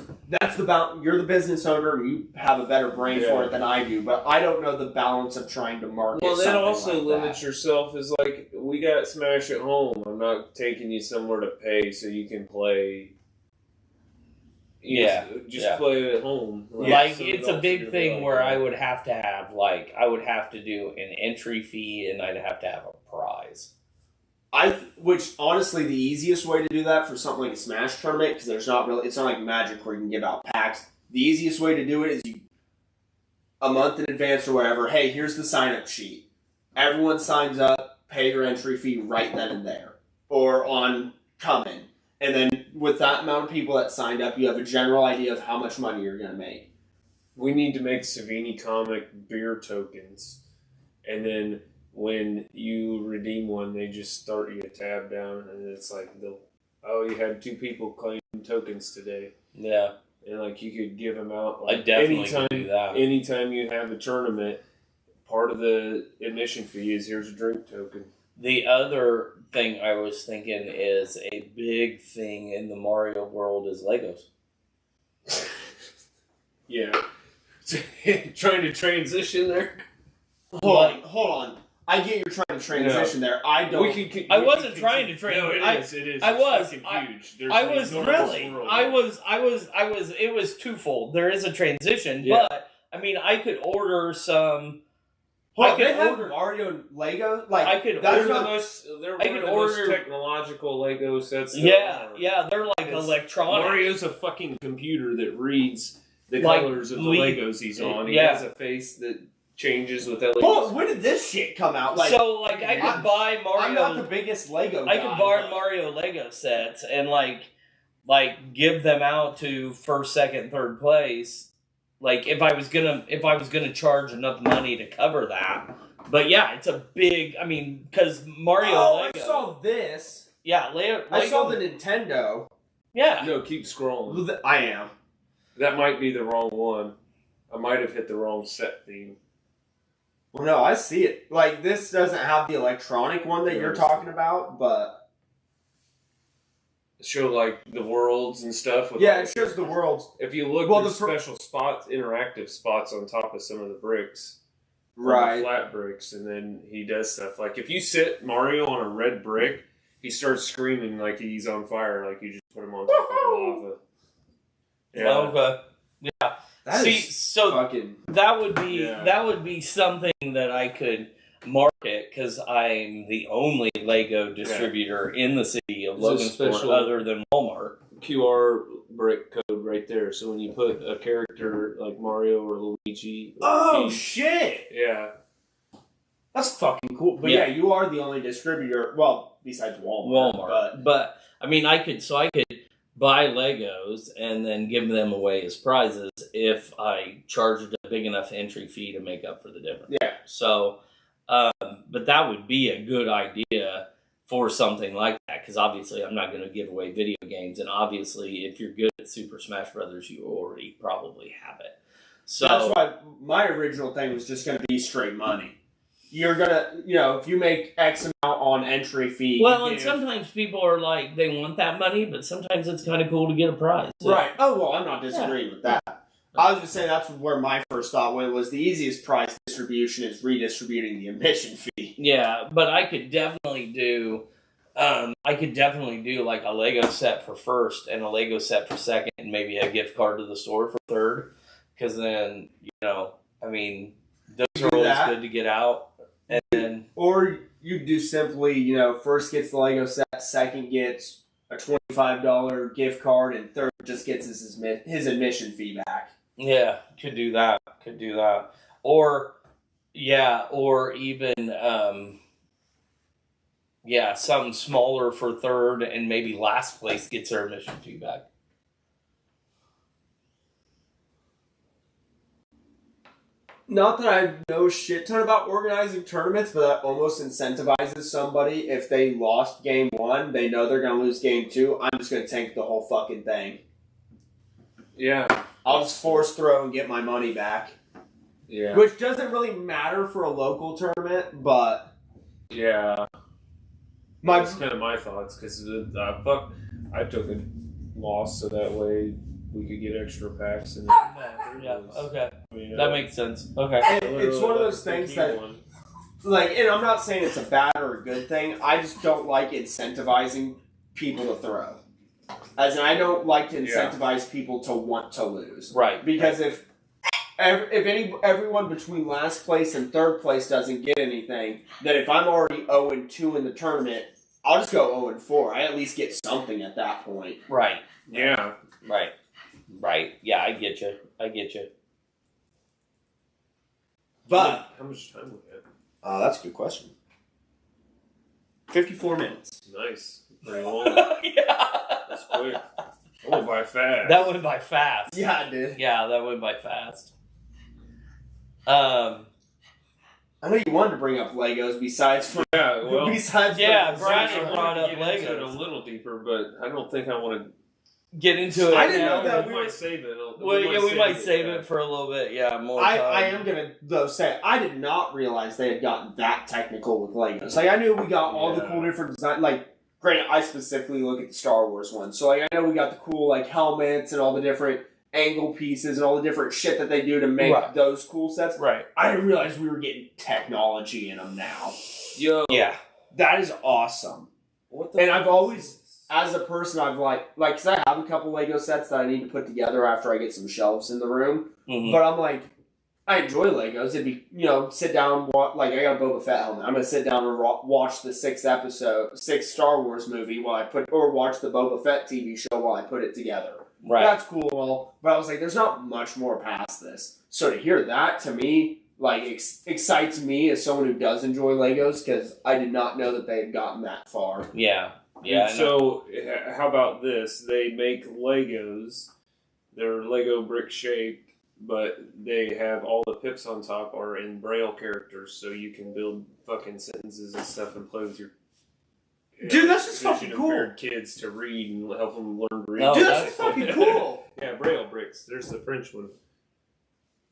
Speaker 3: the balance. You're the business owner, and you have a better brain for it than I do. But I don't know the balance of trying to market.
Speaker 2: Well, then
Speaker 3: something
Speaker 2: also
Speaker 3: like
Speaker 2: limit yourself. Is we got Smash at home. I'm not taking you somewhere to pay so you can play. Just play it at home.
Speaker 1: It's a big thing where I would have to have I would have to do an entry fee and I'd have to have a prize.
Speaker 3: Which honestly, the easiest way to do that for something like a Smash tournament, because it's not like Magic where you can give out packs. The easiest way to do it is a month in advance or whatever. Hey, here's the sign-up sheet. Everyone signs up, pay your entry fee right then and there, or on come in. And then with that amount of people that signed up, you have a general idea of how much money you're going to make.
Speaker 2: We need to make Savini comic beer tokens, and then when you redeem one, they just start you a tab down, and it's like, you had 2 people claim tokens today.
Speaker 1: Yeah.
Speaker 2: And like you could give them out.
Speaker 1: I definitely could do that.
Speaker 2: Anytime you have a tournament, part of the admission fee is here's a drink token.
Speaker 1: The other thing I was thinking is a big thing in the Mario world is Legos.
Speaker 2: Yeah. Trying to transition there?
Speaker 3: Hold on. I get you're trying to transition there. I don't.
Speaker 1: I wasn't trying to transition.
Speaker 2: No, it is.
Speaker 1: I was.
Speaker 2: Huge.
Speaker 1: It was twofold. There is a transition,
Speaker 2: Yeah.
Speaker 1: but I mean, I could order some.
Speaker 3: They have Mario Lego. Like
Speaker 1: I could
Speaker 2: They're
Speaker 1: order.
Speaker 2: one of the most technological Lego sets.
Speaker 1: Yeah, they're like electronic.
Speaker 2: Mario's a fucking computer that reads the
Speaker 1: Like
Speaker 2: colors of the Legos he's on. He
Speaker 1: Yeah.
Speaker 2: has a face that changes with LEDs.
Speaker 3: Well, when did this shit come out?
Speaker 1: I could buy Mario.
Speaker 3: I'm not the biggest Lego guy.
Speaker 1: I could buy Mario Lego sets and like give them out to first, second, third place. Like if I was gonna charge enough money to cover that. But yeah, it's a big. I mean, because Mario Lego.
Speaker 3: I saw this.
Speaker 1: Yeah, Lego.
Speaker 3: I saw the Nintendo.
Speaker 1: Yeah.
Speaker 2: No, keep scrolling.
Speaker 3: I am.
Speaker 2: That might be the wrong one. I might have hit the wrong set theme.
Speaker 3: Well, no, I see it. Like, this doesn't have the electronic one that you're talking about, but...
Speaker 2: Show, like, the worlds and stuff.
Speaker 3: Yeah, it shows the worlds.
Speaker 2: If you look, there's special spots, interactive spots on top of some of the bricks.
Speaker 3: Right.
Speaker 2: Flat bricks, and then he does stuff. Like, if you sit Mario on a red brick, he starts screaming like he's on fire, like you just put him on top of lava. Yeah.
Speaker 1: Okay. Yeah. That would be something that I could market because I'm the only Lego distributor in the city of Logansport other than Walmart.
Speaker 2: QR brick code right there. So when you put a character like Mario or Luigi,
Speaker 3: shit!
Speaker 2: Yeah,
Speaker 3: that's fucking cool. But yeah, you are the only distributor. Well, besides Walmart.
Speaker 1: But I mean, I could buy Legos and then give them away as prizes if I charged a big enough entry fee to make up for the difference.
Speaker 3: Yeah.
Speaker 1: So, but that would be a good idea for something like that, because obviously I'm not going to give away video games, and obviously if you're good at Super Smash Brothers, you already probably have it. So
Speaker 3: that's why my original thing was just going to be straight money. You're gonna, if you make X amount on entry fee.
Speaker 1: Well, and sometimes people are like, they want that money, but sometimes it's kind of cool to get a prize. So.
Speaker 3: Right. Oh, well, I'm not disagreeing with that. I was going to say that's where my first thought went, was the easiest prize distribution is redistributing the admission fee.
Speaker 1: Yeah, but I could definitely do, like a Lego set for first and a Lego set for second, and maybe a gift card to the store for third, because then, I mean, those are always good to get out. And then,
Speaker 3: or you do simply, first gets the Lego set, second gets a $25 gift card, and third just gets his admission fee back.
Speaker 1: Yeah, could do that. Or even, something smaller for third, and maybe last place gets their admission fee back.
Speaker 3: Not that I know a shit ton about organizing tournaments, but that almost incentivizes somebody. If they lost game 1, they know they're going to lose game 2. I'm just going to tank the whole fucking thing.
Speaker 2: Yeah.
Speaker 3: I'll just force throw and get my money back.
Speaker 2: Yeah.
Speaker 3: Which doesn't really matter for a local tournament, but...
Speaker 2: Yeah. That's kind of my thoughts, because I took a loss so that way we could get extra packs. And
Speaker 1: okay. That makes sense. Okay.
Speaker 3: And it's one of those things that, and I'm not saying it's a bad or a good thing, I just don't like incentivizing people to throw. As in, I don't like to incentivize people to want to lose.
Speaker 1: Right.
Speaker 3: Because if everyone between last place and third place doesn't get anything, then if I'm already 0-2 in the tournament, I'll just go 0-4. I at least get something at that point.
Speaker 1: Right.
Speaker 2: Yeah.
Speaker 1: Right. Yeah, I get you.
Speaker 3: But
Speaker 2: how much time we have?
Speaker 3: That's a good question. 54 minutes.
Speaker 2: Nice. Pretty long.
Speaker 1: Yeah.
Speaker 2: That's quick. That went by fast.
Speaker 1: That went by fast.
Speaker 3: Yeah, it did.
Speaker 1: Yeah, that went by fast.
Speaker 3: I know you wanted to bring up Legos besides for
Speaker 1: Brad had brought up
Speaker 2: Legos. Into it a
Speaker 1: Legos.
Speaker 2: little deeper, but I don't think I want to
Speaker 1: Get into it.
Speaker 3: I didn't
Speaker 1: now.
Speaker 3: know that
Speaker 2: we might save it.
Speaker 1: We might save it for a little bit. Yeah, more time.
Speaker 3: I am gonna though say I did not realize they had gotten that technical with Legos. Like I knew we got all the cool different design. Like granted, I specifically look at the Star Wars one, so like I know we got the cool like helmets and all the different angle pieces and all the different shit that they do to make those cool sets.
Speaker 1: Right.
Speaker 3: I didn't realize we were getting technology in them now.
Speaker 1: Yeah,
Speaker 3: that is awesome. And I've always. As a person, I've because I have a couple Lego sets that I need to put together after I get some shelves in the room. Mm-hmm. But I'm like, I enjoy Legos. It'd be, sit down, I got a Boba Fett helmet. I'm going to sit down and watch the sixth Star Wars movie or watch the Boba Fett TV show while I put it together. Right. That's cool. But I was like, there's not much more past this. So to hear that, to me, excites me as someone who does enjoy Legos because I did not know that they had gotten that far.
Speaker 1: Yeah. Yeah.
Speaker 2: So, how about this? They make Legos. They're Lego brick shaped, but they have all the pips on top are in Braille characters, so you can build fucking sentences and stuff and play with your.
Speaker 3: Dude, that's just fucking cool.
Speaker 2: Kids to read and help them learn to read.
Speaker 3: No, dude, that's just fucking cool.
Speaker 2: Yeah, Braille bricks. There's the French one,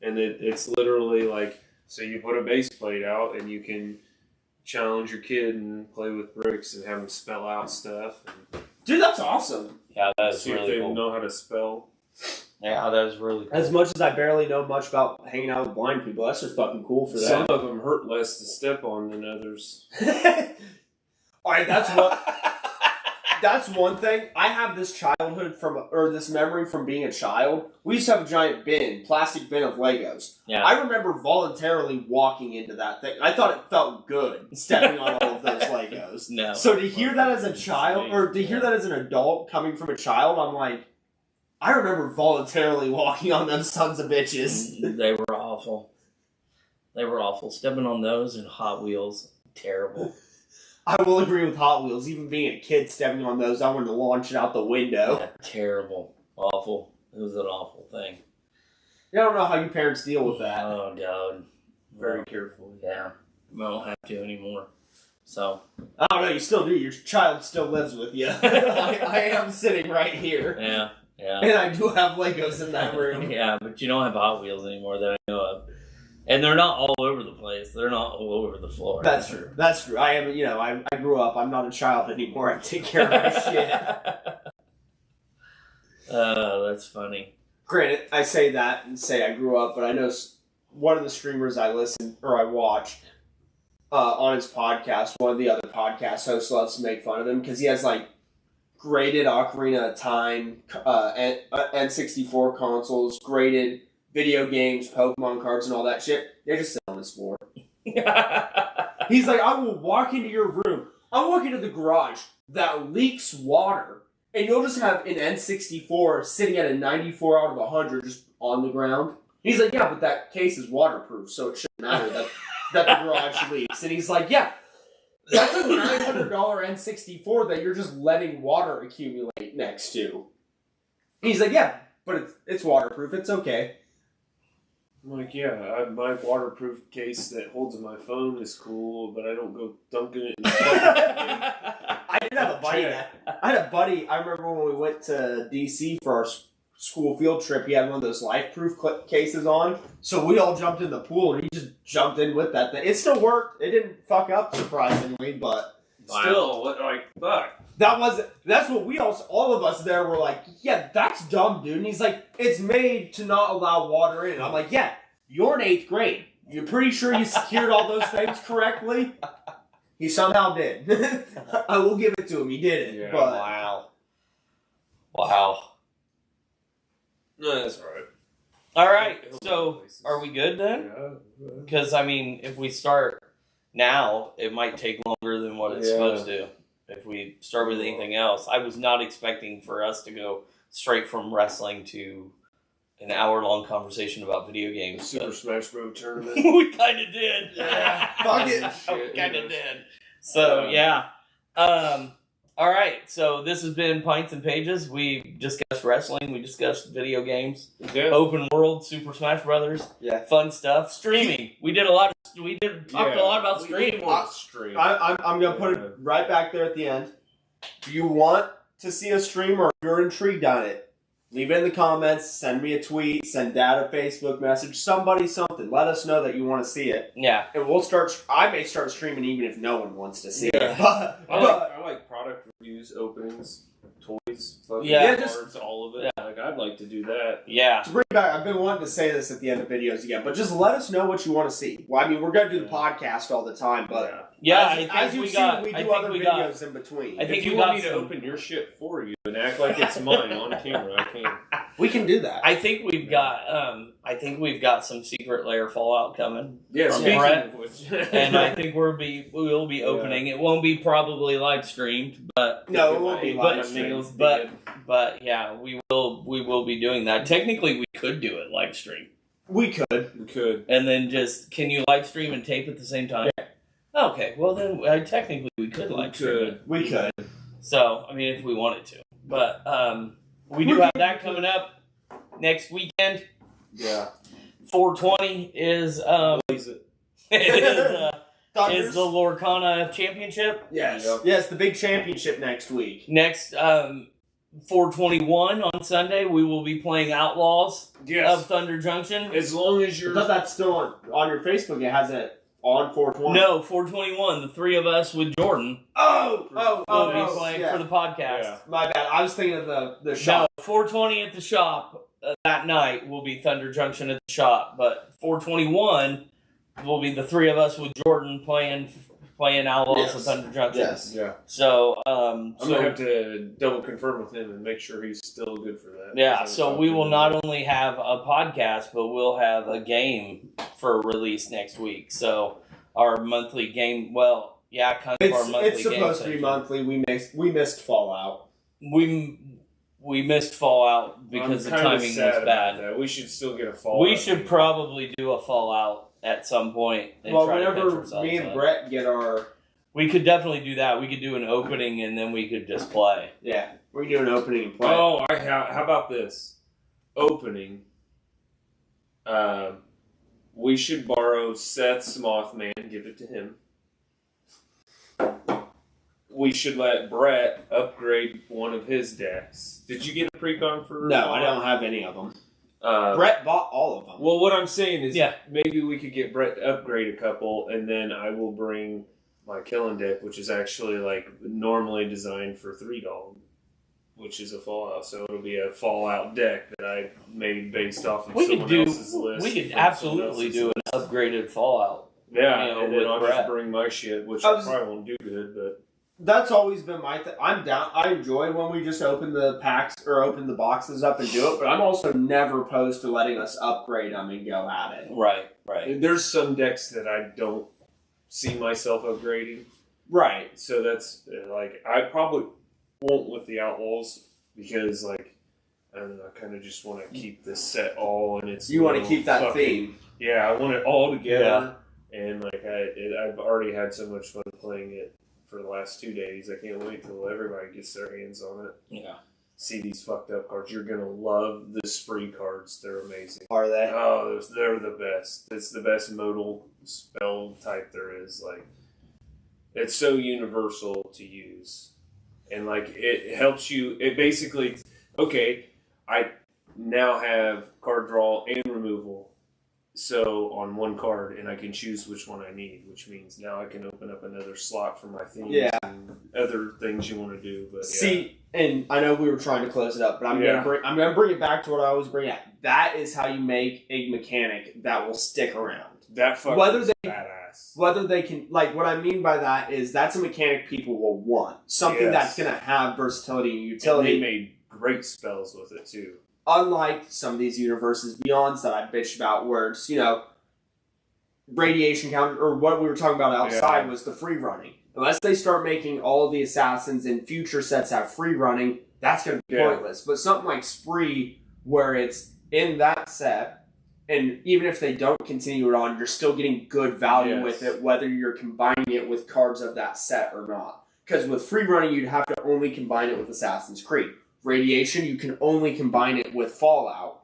Speaker 2: and it's literally so you put a base plate out and you can challenge your kid and play with bricks and have them spell out stuff.
Speaker 3: Dude, that's awesome.
Speaker 1: Yeah, that's
Speaker 2: see
Speaker 1: really
Speaker 2: if they
Speaker 1: cool.
Speaker 2: know how to spell.
Speaker 1: Yeah, that was really cool.
Speaker 3: As much as I barely know much about hanging out with blind people, that's just fucking cool for that.
Speaker 2: Some of them hurt less to step on than others.
Speaker 3: All right, that's one thing. I have this this memory from being a child. We used to have a giant plastic bin of Legos. Yeah. I remember voluntarily walking into that thing. I thought it felt good stepping on all of those Legos.
Speaker 1: No.
Speaker 3: So to hear that as a child, or to hear that as an adult coming from a child, I'm like, I remember voluntarily walking on those sons of bitches.
Speaker 1: They were awful. Stepping on those and Hot Wheels, terrible.
Speaker 3: I will agree with Hot Wheels. Even being a kid stepping on those, I wanted to launch it out the window.
Speaker 1: Yeah, terrible. Awful. It was an awful thing.
Speaker 3: I don't know how you parents deal with that.
Speaker 1: Oh, God.
Speaker 3: Very careful.
Speaker 1: Yeah. I don't have to anymore. So.
Speaker 3: I don't know. You still do. Your child still lives with you. I am sitting right here.
Speaker 1: Yeah. Yeah.
Speaker 3: And I do have Legos in that room.
Speaker 1: Yeah, but you don't have Hot Wheels anymore that I know of. And they're not all over the place. They're not all over the floor.
Speaker 3: That's true. I am, I grew up. I'm not a child anymore. I take care of my shit.
Speaker 1: That's funny.
Speaker 3: Granted, I say that and say I grew up, but I know one of the streamers I watch on his podcast, one of the other podcast hosts loves to make fun of him because he has graded Ocarina of Time, N64 consoles, graded video games, Pokemon cards, and all that shit. They're just sitting on his floor. He's like, I will walk into your room. I'll walk into the garage that leaks water, and you'll just have an N64 sitting at a 94 out of 100 just on the ground. He's like, yeah, but that case is waterproof, so it shouldn't matter that the garage leaks. And he's like, yeah, that's a $900 N64 that you're just letting water accumulate next to. And he's like, yeah, but it's waterproof. It's okay.
Speaker 2: I'm like, yeah, my waterproof case that holds my phone is cool, but I don't go dunking it in the
Speaker 3: I did have a buddy I remember when we went to DC for our school field trip, he had one of those life-proof cases on, so we all jumped in the pool, and he just jumped in with that thing. It still worked. It didn't fuck up, surprisingly, but
Speaker 2: still, fuck.
Speaker 3: That's what all of us there were like, yeah, that's dumb, dude. And he's like, it's made to not allow water in. And I'm like, yeah, you're in 8th grade. You're pretty sure you secured all those things correctly? He somehow did. I will give it to him. He did it.
Speaker 1: Yeah,
Speaker 3: but
Speaker 1: Wow.
Speaker 2: No, that's all right.
Speaker 1: All right. So, are we good then? Because, if we start now, it might take longer than what it's supposed to. If we start with anything else, I was not expecting for us to go straight from wrestling to an hour-long conversation about video games.
Speaker 2: Super Smash Bros. Tournament.
Speaker 1: We kind of did.
Speaker 3: Yeah. Fuck it.
Speaker 1: We kind of did. So, yeah. All All right, so this has been Pints and Pages. We discussed wrestling. We discussed video games, open world, Super Smash Brothers, fun stuff, streaming. We did a lot. Talked a lot about streaming.
Speaker 3: I'm gonna put it right back there at the end. Do you want to see a stream, or if you're intrigued on it, leave it in the comments. Send me a tweet. Send Dad a Facebook message. Somebody something. Let us know that you want to see it.
Speaker 1: Yeah,
Speaker 3: and we'll start. I may start streaming even if no one wants to see it.
Speaker 2: I like product reviews, openings, toys, cards, all of it. Yeah. Like, I'd like to do that.
Speaker 1: Yeah.
Speaker 3: To bring it back, I've been wanting to say this at the end of videos again, but just let us know what you want to see. Well, I mean, we're going to do the podcast all the time, but
Speaker 1: we do other
Speaker 3: videos in between.
Speaker 2: I think you want me to open your shit for you and act like it's mine on camera. I can't.
Speaker 3: We can do that.
Speaker 1: I think we've got some secret layer Fallout coming.
Speaker 2: Yeah, speaking of which,
Speaker 1: and I think we will be opening. It won't be probably live streamed, but
Speaker 3: no, it won't be live streamed.
Speaker 1: But yeah, we will be doing that. Technically, we could do it live stream.
Speaker 3: We could,
Speaker 1: and then can you live stream and tape at the same time? Yeah. Okay, well then technically we could live stream it.
Speaker 3: We could.
Speaker 1: So I mean, if we wanted to, but we do have that coming up next weekend.
Speaker 3: Yeah.
Speaker 1: 420 is is the Lorcana Championship.
Speaker 3: Yes. Yep. Yes, the big championship next week.
Speaker 1: Next 421 on Sunday, we will be playing Outlaws of Thunder Junction.
Speaker 2: As long as you're...
Speaker 3: But that's still on your Facebook. It has it on 420.
Speaker 1: No, 421. The three of us with Jordan.
Speaker 3: Will be
Speaker 1: playing for the podcast.
Speaker 3: Yeah. My bad. I was thinking of the shop.
Speaker 1: No, 420 at the shop that night will be Thunder Junction at the shop. But 421 will be the three of us with Jordan playing Outlaws of Thunder Junction.
Speaker 3: Yes.
Speaker 2: Yeah.
Speaker 1: So,
Speaker 2: I'm gonna have to double confirm with him and make sure he's still good for that.
Speaker 1: Yeah. So we will not only have a podcast, but we'll have a game for release next week. So our monthly game. Well, yeah, kind of our monthly game.
Speaker 3: It's supposed to be monthly. We missed Fallout.
Speaker 1: We missed Fallout because the timing was bad.
Speaker 2: We should still get a Fallout.
Speaker 1: We should probably do a Fallout at some point. And try
Speaker 3: whenever
Speaker 1: to
Speaker 3: me and Brett get our...
Speaker 1: We could definitely do that. We could do an opening and then we could just play.
Speaker 3: Yeah, we can do an opening and play.
Speaker 2: Oh, how about this? Opening. We should borrow Seth's Mothman, give it to him. We should let Brett upgrade one of his decks. Did you get a pre-con for...
Speaker 3: No, I don't have any of them. Brett bought all of them.
Speaker 2: Well, what I'm saying is maybe we could get Brett to upgrade a couple, and then I will bring my Killing deck, which is actually like normally designed for 3-dog, which is a Fallout. So it'll be a Fallout deck that I made based off of someone else's list.
Speaker 1: We could absolutely do an upgraded Fallout.
Speaker 2: Yeah, and then I'll just bring my shit, which I probably won't do good, but...
Speaker 3: That's always been my thing. I'm down. I enjoy when we just open the packs or open the boxes up and do it, but I'm also never opposed to letting us upgrade them and go at it.
Speaker 1: Right.
Speaker 2: There's some decks that I don't see myself upgrading.
Speaker 3: Right.
Speaker 2: So that's, like, I probably won't with the Outlaws because, like, I don't know, I kind of just want to keep this set all and it's...
Speaker 3: You want to keep that theme.
Speaker 2: Yeah, I want it all together. Yeah. And, like, I've already had so much fun playing it for the last 2 days. I can't wait till everybody gets their hands on it.
Speaker 1: Yeah.
Speaker 2: See these fucked up cards. You're going to love the spree cards. They're amazing.
Speaker 3: Are they?
Speaker 2: Oh, they're the best. It's the best modal spell type there is. Like, it's so universal to use. And, like, it helps you. It basically, okay, I now have card draw and removal. So on one card, and I can choose which one I need, which means now I can open up another slot for my themes and other things you want to do. But
Speaker 3: see, and I know we were trying to close it up, but I'm gonna bring it back to what I always bring up. That is how you make a mechanic that will stick around.
Speaker 2: That fucking is badass.
Speaker 3: Whether they can, like, what I mean by that is that's a mechanic people will want. Something that's gonna have versatility and utility.
Speaker 2: And they made great spells with it too.
Speaker 3: Unlike some of these universes beyonds that I bitched about, where it's, radiation counter, or what we were talking about outside was the free running. Unless they start making all of the assassins in future sets have free running, that's going to be pointless. But something like Spree, where it's in that set, and even if they don't continue it on, you're still getting good value with it, whether you're combining it with cards of that set or not. because with free running, you'd have to only combine it with Assassin's Creed. Radiation, you can only combine it with Fallout.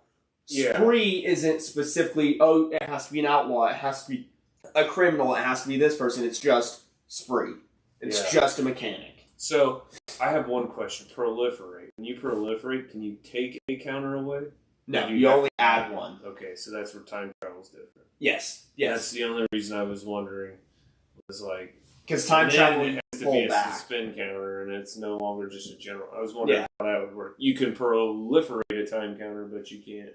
Speaker 2: Yeah.
Speaker 3: Spree isn't specifically, oh, it has to be an outlaw, it has to be a criminal, it has to be this person. It's just Spree. It's just a mechanic.
Speaker 2: So, I have one question. Proliferate. When you proliferate, can you take a counter away?
Speaker 3: No, you only add one.
Speaker 2: Okay, so that's where time travel's different.
Speaker 3: Yes.
Speaker 2: That's the only reason I was wondering. Was like...
Speaker 3: Because time travel
Speaker 2: has to be a spin counter, and it's no longer just a general. I was wondering how that would work. You can proliferate a time counter, but you can't.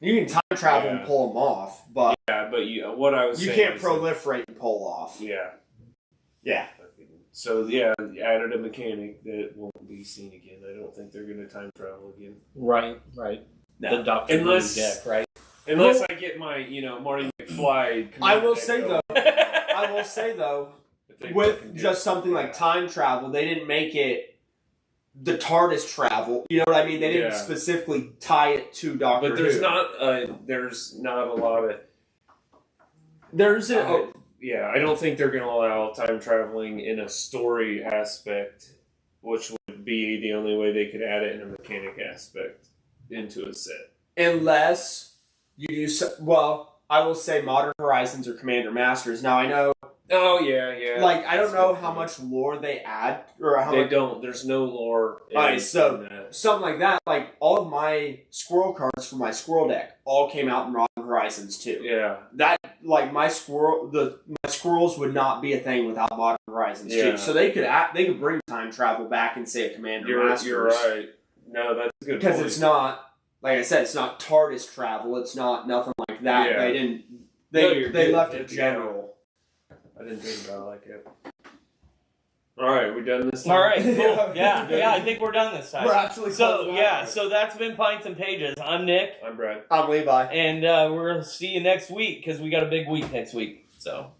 Speaker 3: You can time travel and pull them off, but
Speaker 2: what I was saying,
Speaker 3: you can't proliferate and pull off.
Speaker 2: Yeah. So added a mechanic that won't be seen again. I don't think they're going to time travel again.
Speaker 1: Right.
Speaker 3: No.
Speaker 1: The Doctor
Speaker 2: Unless
Speaker 1: deck, right?
Speaker 2: Unless I get my Marty McFly.
Speaker 3: I will say though, with just something like time travel, they didn't make it the TARDIS travel. You know what I mean? They didn't specifically tie it to Doctor Who.
Speaker 2: But there's not a lot of. I don't think they're going to allow time traveling in a story aspect, which would be the only way they could add it in a mechanic aspect into a set.
Speaker 3: Unless you do I will say Modern Horizons or Commander Masters. Now I know.
Speaker 2: Oh yeah.
Speaker 3: Like I don't know how much lore they add or how much.
Speaker 2: Don't. There's no lore.
Speaker 3: Alright, so something like that. Like all of my squirrel cards for my squirrel deck all came out in Modern Horizons too.
Speaker 2: Yeah.
Speaker 3: That like my squirrels would not be a thing without Modern Horizons too. So they could bring time travel back and say a Commander Masters.
Speaker 2: You're right. No, that's a good point.
Speaker 3: Because it's not. Like I said, it's not TARDIS travel. It's not nothing like that.
Speaker 2: Yeah.
Speaker 3: They didn't. They left it general.
Speaker 2: I didn't think about it like that. All right, we done this time?
Speaker 1: All right, cool. Yeah, I think we're done this time.
Speaker 3: We're actually
Speaker 1: so that's been Pints and Pages. I'm Nick.
Speaker 2: I'm Brad.
Speaker 3: I'm Levi.
Speaker 1: And we're going to see you next week because we got a big week next week. So.